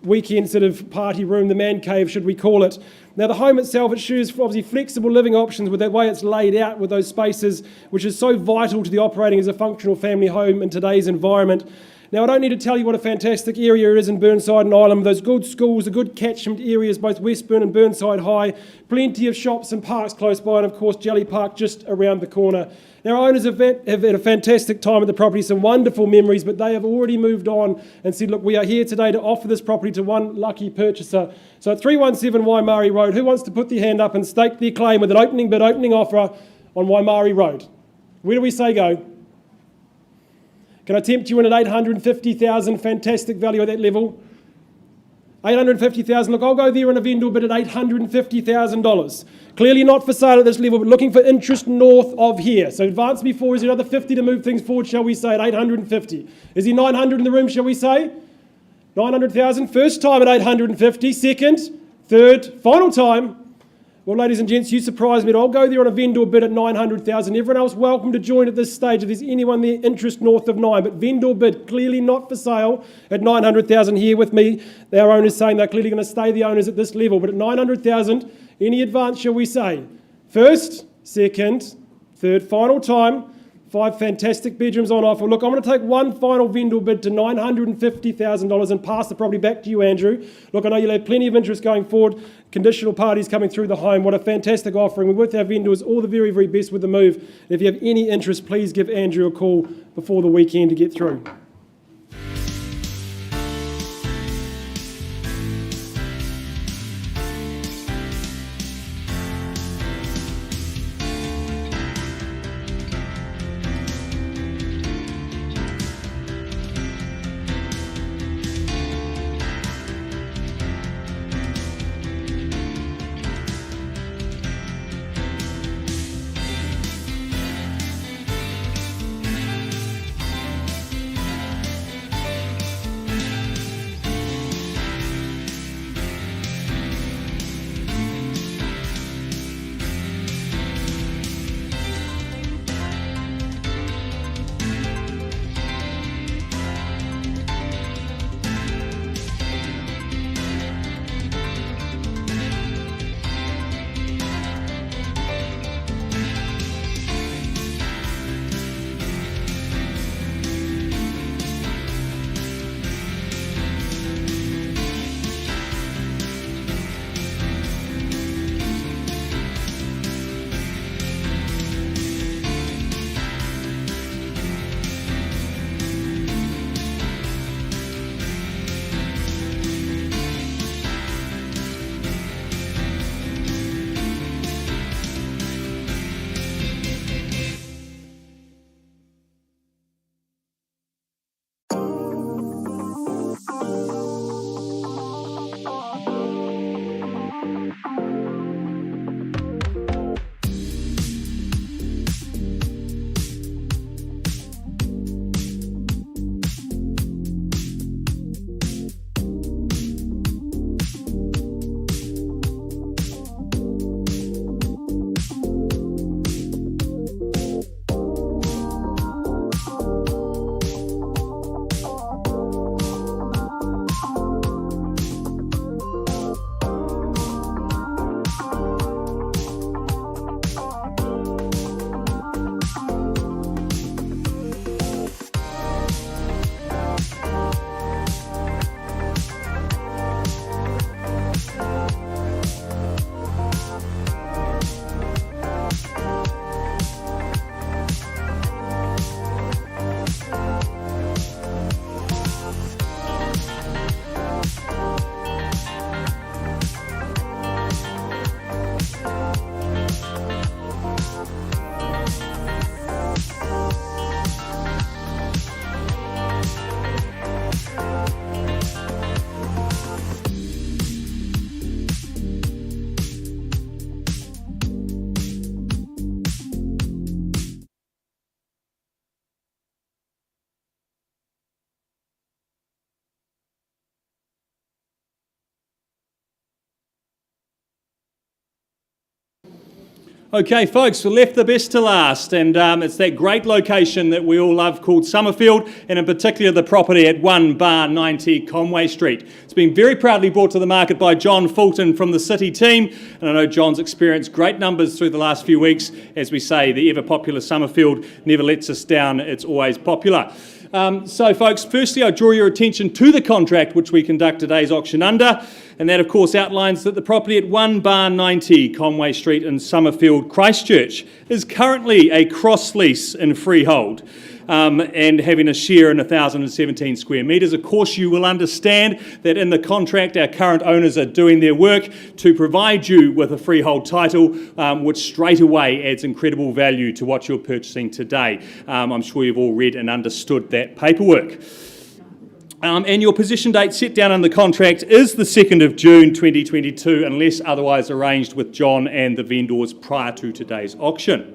weekend sort of party room, the man cave, should we call it. Now, the home itself, it shows obviously flexible living options with the way it's laid out with those spaces, which is so vital to the operating as a functional family home in today's environment. Now, I don't need to tell you what a fantastic area it is in Burnside and Ireland, those good schools, the good catchment areas, both Westburn and Burnside High, plenty of shops and parks close by, and of course Jelly Park just around the corner. Now, our owners have had a fantastic time at the property, some wonderful memories, but they have already moved on and said, look, we are here today to offer this property to one lucky purchaser. So at 317 Waimari Road, who wants to put their hand up and stake their claim with an opening offer on Waimari Road? Where do we say go? Can I tempt you in at $850,000? Fantastic value at that level. $850,000. Look, I'll go there in a vendor bid at $850,000. Clearly not for sale at this level, but looking for interest north of here. So advance me forward. Is there another 50 to move things forward, shall we say, at 850? Is there 900 in the room, shall we say? 900,000. First time at 850. Second, third, final time. Well, ladies and gents, you surprised me. I'll go there on a vendor bid at 900,000. Everyone else welcome to join at this stage if there's anyone there interest north of 9. But vendor bid clearly not for sale at 900,000 here with me. Our owners saying they're clearly going to stay the owners at this level. But at 900,000, any advance, shall we say? First, second, third, final time. 5 fantastic bedrooms on offer. Look, I'm going to take one final vendor bid to $950,000 and pass the property back to you, Andrew. Look, I know you'll have plenty of interest going forward. Conditional parties coming through the home. What a fantastic offering. We're with our vendors, all the very, very best with the move. And if you have any interest, please give Andrew a call before the weekend to get through. Okay, folks, we left the best to last, and it's that great location that we all love called Summerfield, and in particular the property at 1 bar 90 Conway Street. It's been very proudly brought to the market by John Fulton from the City team, and I know John's experienced great numbers through the last few weeks. As we say, the ever-popular Summerfield never lets us down, it's always popular. So folks, firstly I draw your attention to the contract which we conduct today's auction under, and that of course outlines that the property at 1 bar 90 Conway Street in Summerfield, Christchurch is currently a cross lease in freehold. And having a share in 1,017 square metres. Of course, you will understand that in the contract, our current owners are doing their work to provide you with a freehold title, which straight away adds incredible value to what you're purchasing today. I'm sure you've all read and understood that paperwork. And your possession date set down in the contract is the 2nd of June 2022, unless otherwise arranged with John and the vendors prior to today's auction.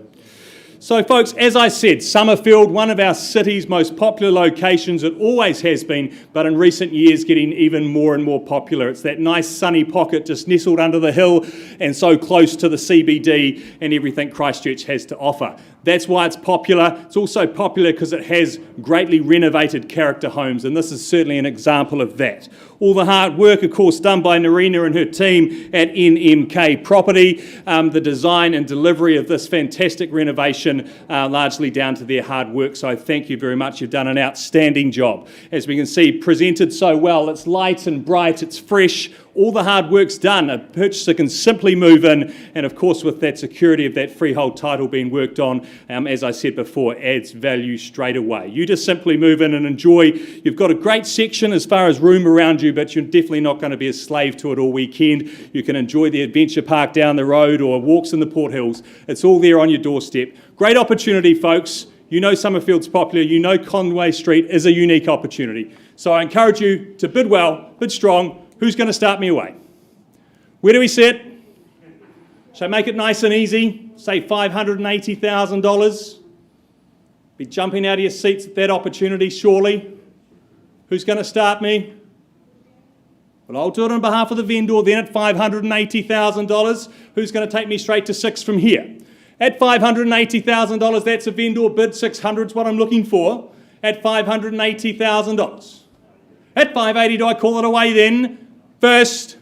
So folks, as I said, Summerfield, one of our city's most popular locations. It always has been, but in recent years getting even more and more popular. It's that nice sunny pocket just nestled under the hill and so close to the CBD and everything Christchurch has to offer. That's why it's popular. It's also popular because it has greatly renovated character homes, and this is certainly an example of that. All the hard work, of course, done by Narina and her team at NMK Property, the design and delivery of this fantastic renovation, largely down to their hard work. So thank you very much. You've done an outstanding job. As we can see, presented so well. It's light and bright. It's fresh. All the hard work's done. A purchaser can simply move in, and of course with that security of that freehold title being worked on, as I said before, adds value straight away. You just simply move in and enjoy. You've got a great section as far as room around you, but you're definitely not going to be a slave to it all weekend. You can enjoy the adventure park down the road or walks in the Port Hills. It's all there on your doorstep. Great opportunity, folks. You know Summerfield's popular. You know Conway Street is a unique opportunity. So I encourage you to bid well, bid strong. Who's going to start me away? Where do we sit? Shall I make it nice and easy? Say $580,000. Be jumping out of your seats at that opportunity, surely. Who's going to start me? Well, I'll do it on behalf of the vendor then at $580,000. Who's going to take me straight to 6 from here? At $580,000, that's a vendor bid. 600 is what I'm looking for. At $580,000. At $580, do I call it away then? First,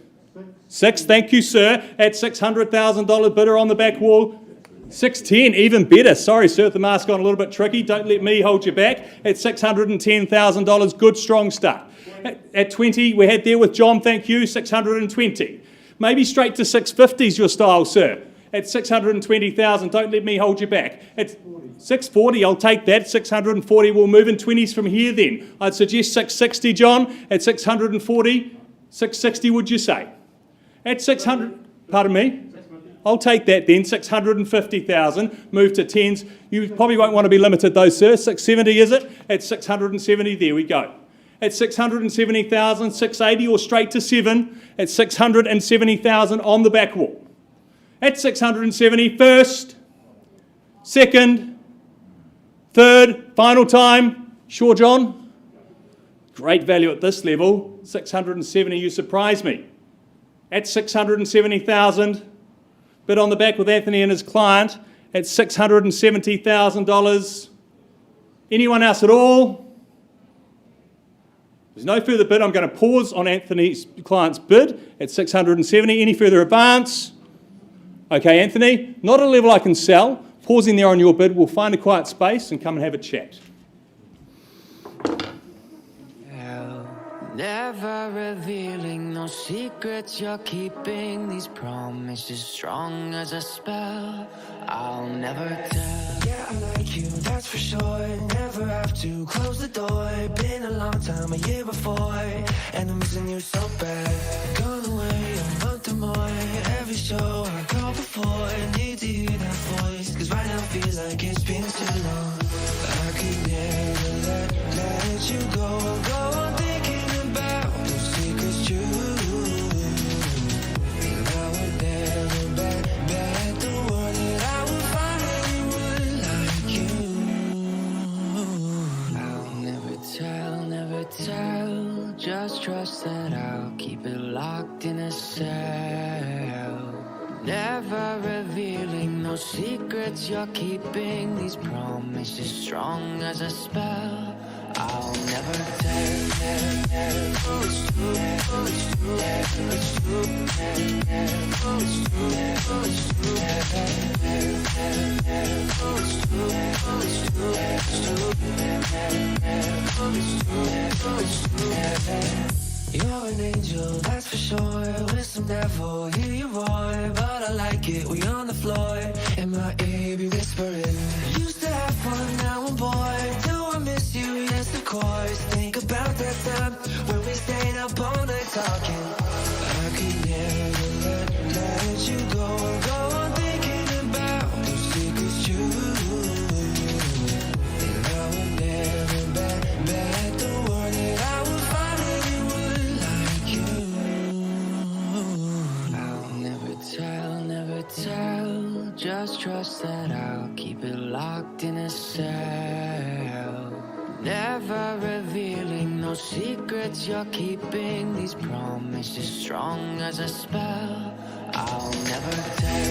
6, thank you, sir. At $600,000 bidder on the back wall. 610, even better. Sorry, sir, the mask on a little bit tricky. Don't let me hold you back. At $610,000, good, strong start. At 20, we had there with John, thank you, 620. Maybe straight to 650 is your style, sir. At 620,000, don't let me hold you back. At 640, I'll take that. 640, we'll move in 20s from here then. I'd suggest 660, John. At 640, 660 would you say? At 600, pardon me? I'll take that then, 650,000, move to 10s. You probably won't want to be limited though, sir. 670 is it? At 670, there we go. At 670,000, 680 or straight to 7. At 670,000 on the back wall. At 670, first, second, third, final time. Sure, John? Great value at this level. 670, you surprise me. At 670,000, bid on the back with Anthony and his client at $670,000. Anyone else at all? There's no further bid. I'm going to pause on Anthony's client's bid at 670. Any further advance? Okay, Anthony, not a level I can sell. Pausing there on your bid. We'll find a quiet space and come and have a chat. Never revealing no secrets you're keeping. These promises strong as a spell. I'll never tell. Yeah, I like you, that's for sure. Never have to close the door. Been a long time, a year before, and I'm missing you so bad. Gone away a month or more. Every show I go before, I need to hear that voice, cause right now feels like it's been too long. I could never let you go on thinking about those secrets true. And I would never bet the world that I would find anyone like you. I'll never tell. Just trust that I'll keep it locked in a cell. Never revealing no secrets you're keeping. These promises strong as a spell. I'll never tell. You're an angel, that's for sure. With some devil, hear you roar. But I like it, we on the floor. And my ear be whispering. Used to have fun, now I'm bored. Do I miss you? Yes, of course. Think about that time when we stayed up all night talking. I could never let you go. Go on thinking about those secrets too. And I would never bet the word that I would find anyone like you. I'll never tell. Just trust that I'll keep it locked in a cell. Never revealing no secrets you're keeping. These promises strong as a spell. I'll never tell.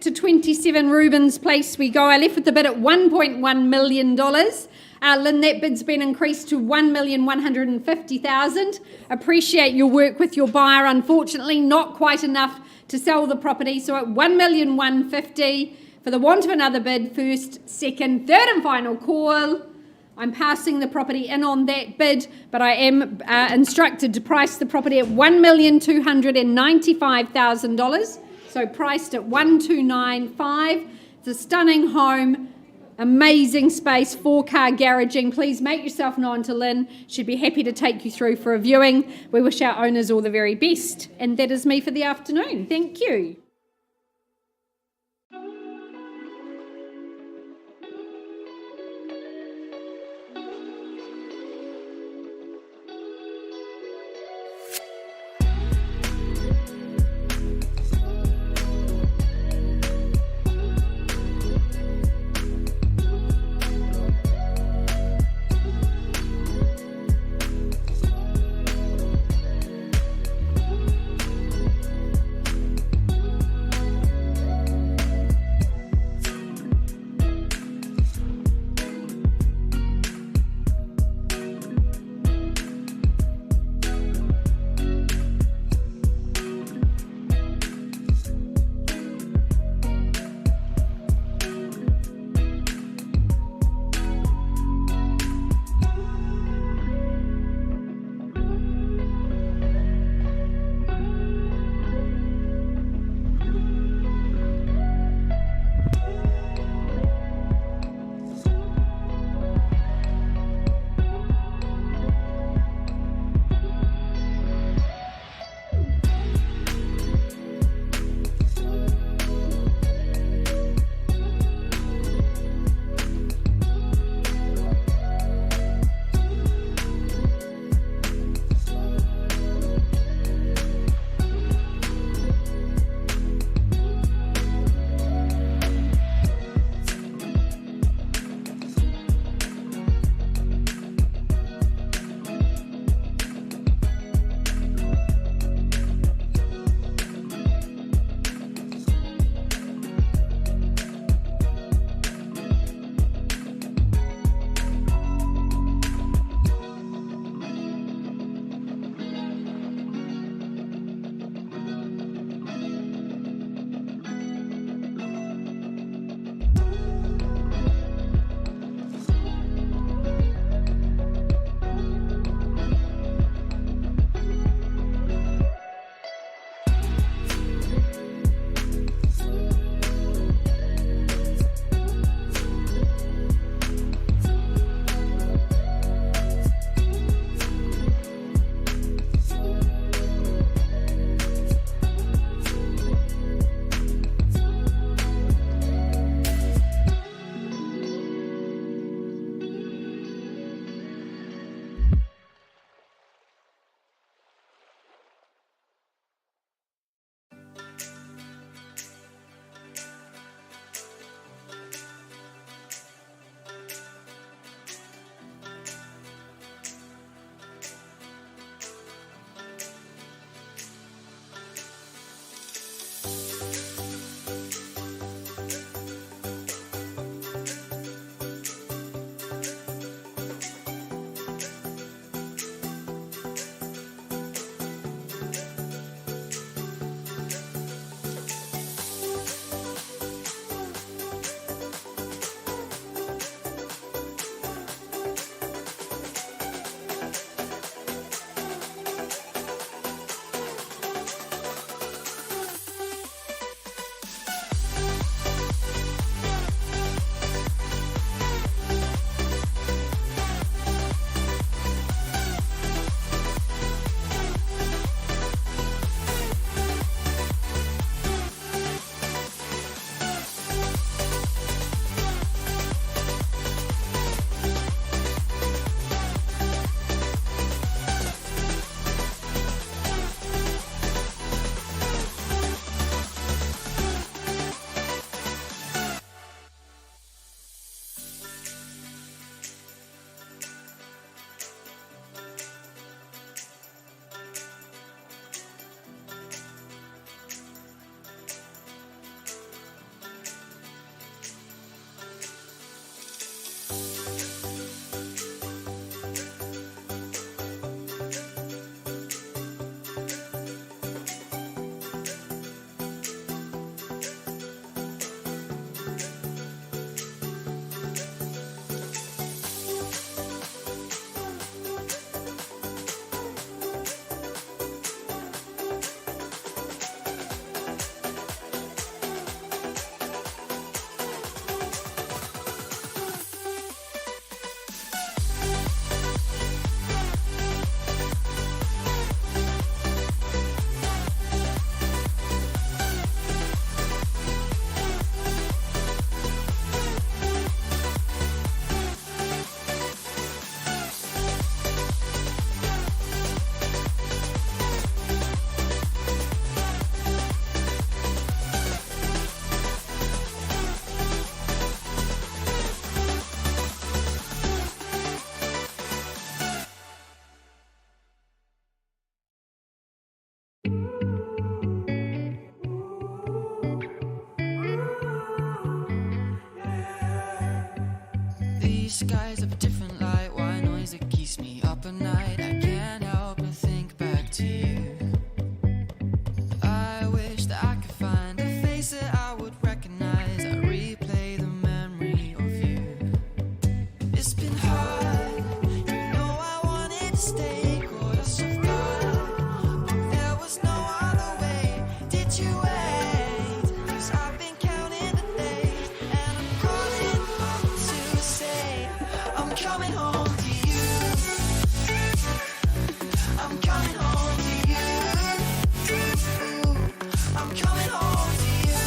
to 27 Rubens Place we go. I left with the bid at $1.1 million. Lynn, that bid's been increased to $1,150,000. Appreciate your work with your buyer. Unfortunately, not quite enough to sell the property. So at $1,150,000, for the want of another bid, first, second, third and final call. I'm passing the property in on that bid, but I am instructed to price the property at $1,295,000. So priced at $1,295,000. It's a stunning home, amazing space, 4-car garaging. Please make yourself known to Lynn. She'd be happy to take you through for a viewing. We wish our owners all the very best. And that is me for the afternoon. Thank you. Cloudy skies of a different light, white noise that keeps me up at night. I can't help but think back to you. I wish that I could find a face that I would recognize. I replay the memory of you. It's been hard, you know I wanted to stay, caught us off guard, but there was no other way. Did you wait? 'Cause I've been counting the days, and I'm calling up to say I'm coming home to you. I'm coming home to you. I'm coming home to you.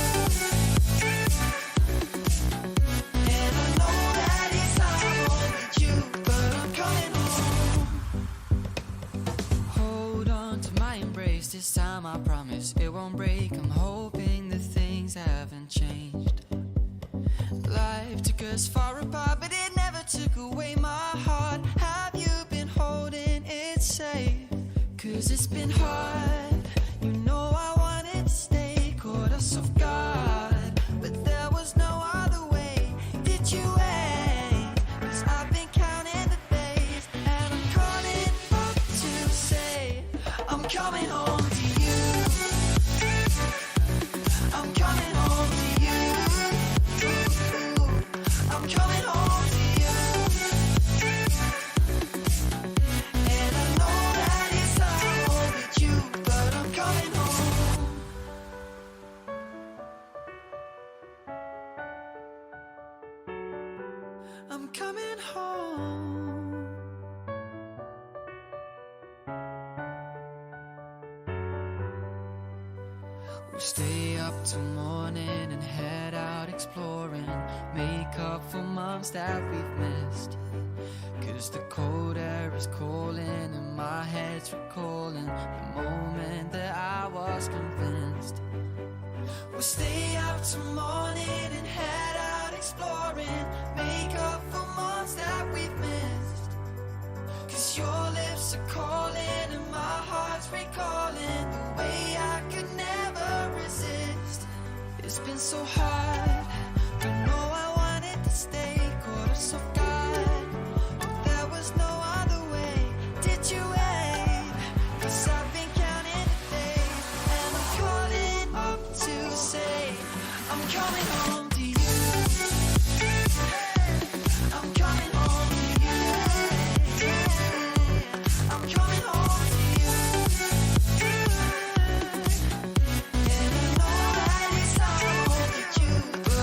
And I know that it's not only you, but I'm coming home. Hold on to my embrace, this time I promise it won't break. I'm hoping that things haven't changed. Life took us far apart, but it never took away my heart. Have you been holding it safe? 'Cause it's been hard, you know I wanted to stay, caught us off guard, but there was no other way. Did you wait? 'Cause I've been counting the days, and I'm calling up to say I'm coming home to you. I'm coming home to you. I'm coming home to you. And I know that it's not only you, but I'm coming home. I'm coming home. We'll stay up till morning and head out exploring, make up for months that we've missed. 'Cause the cold air is calling and my head's recalling the moment that I was convinced. We'll stay out till morning and head out exploring, make up for months that we've missed. 'Cause your lips are calling and my heart's recalling the way I could never resist. It's been so hard, don't know I wanted to stay, caught us off guard, but there was no other way. Did you wait? 'Cause I've been counting the days, and I'm calling up to say I'm coming home to you. I'm coming home to you. I'm coming home to you. And I know that it's not only you, but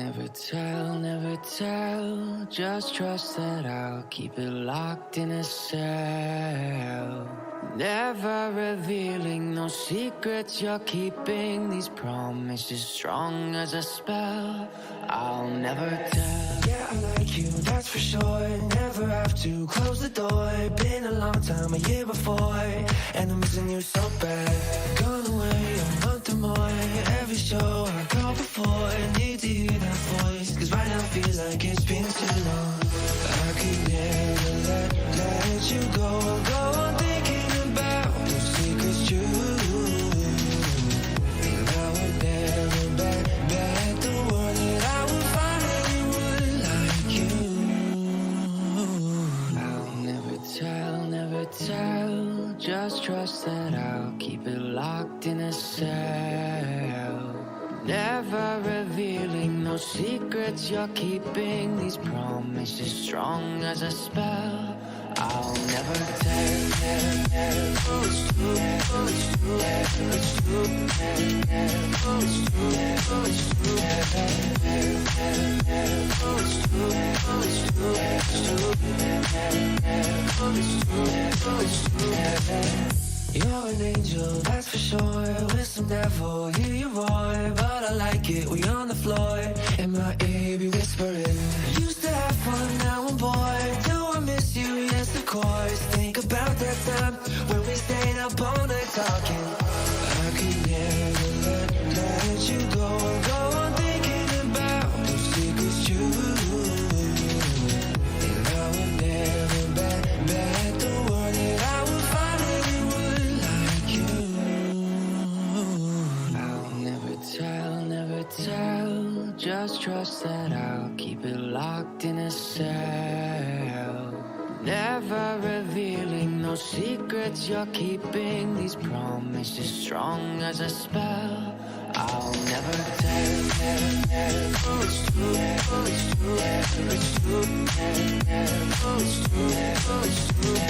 never tell, never tell. Just trust that I'll keep it locked in a cell. Never revealing no secrets you're keeping. These promises strong as a spell. I'll never tell. Yeah, I like you, that's for sure. Never have to close the door. Been a long time, a year before, and I'm missing you so bad. Gone away a month or more. Every show I go before, need to hear that voice, cause right now feels like it's been too long. I could never let you go on thinking about those secrets true. And I would never bet the world that I would find anyone like you. I'll never tell, never tell. Just trust that I'll keep it locked in a cell. Never revealing no secrets you're keeping. These promises strong as a spell. I'll never tell. It's true, it's true, it's true, it's true, it's true, You're an angel, that's for sure. With some devil, hear you roar. But I like it, we on the floor. In my ear, be whispering. Used to have fun, now I'm bored. Do I miss you? Yes, of course. Think about that time when we stayed up all night talking. I could never let you go on thinking about those secrets true. And I would never bet the world that I would find anyone like you. I'll never tell, never tell. Just trust that I'll keep it locked in a cell. Never revealing no secrets you're keeping. These promises strong as a spell. I'll never tell. It's true, it's true, it's true, it's true, it's true, it's true, it's true.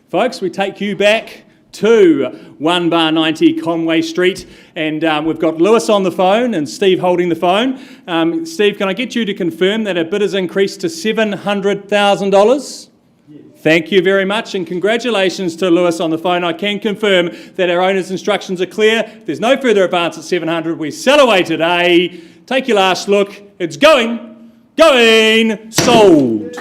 Folks, we take you back to 1 Bar 90 Conway Street, and we've got Lewis on the phone and Steve holding the phone. Steve, can I get you to confirm that our bid has increased to $700,000? Thank you very much, and congratulations to Lewis on the phone. I can confirm that our owner's instructions are clear. If there's no further advance at 700, we sell away today. Take your last look. It's going, sold.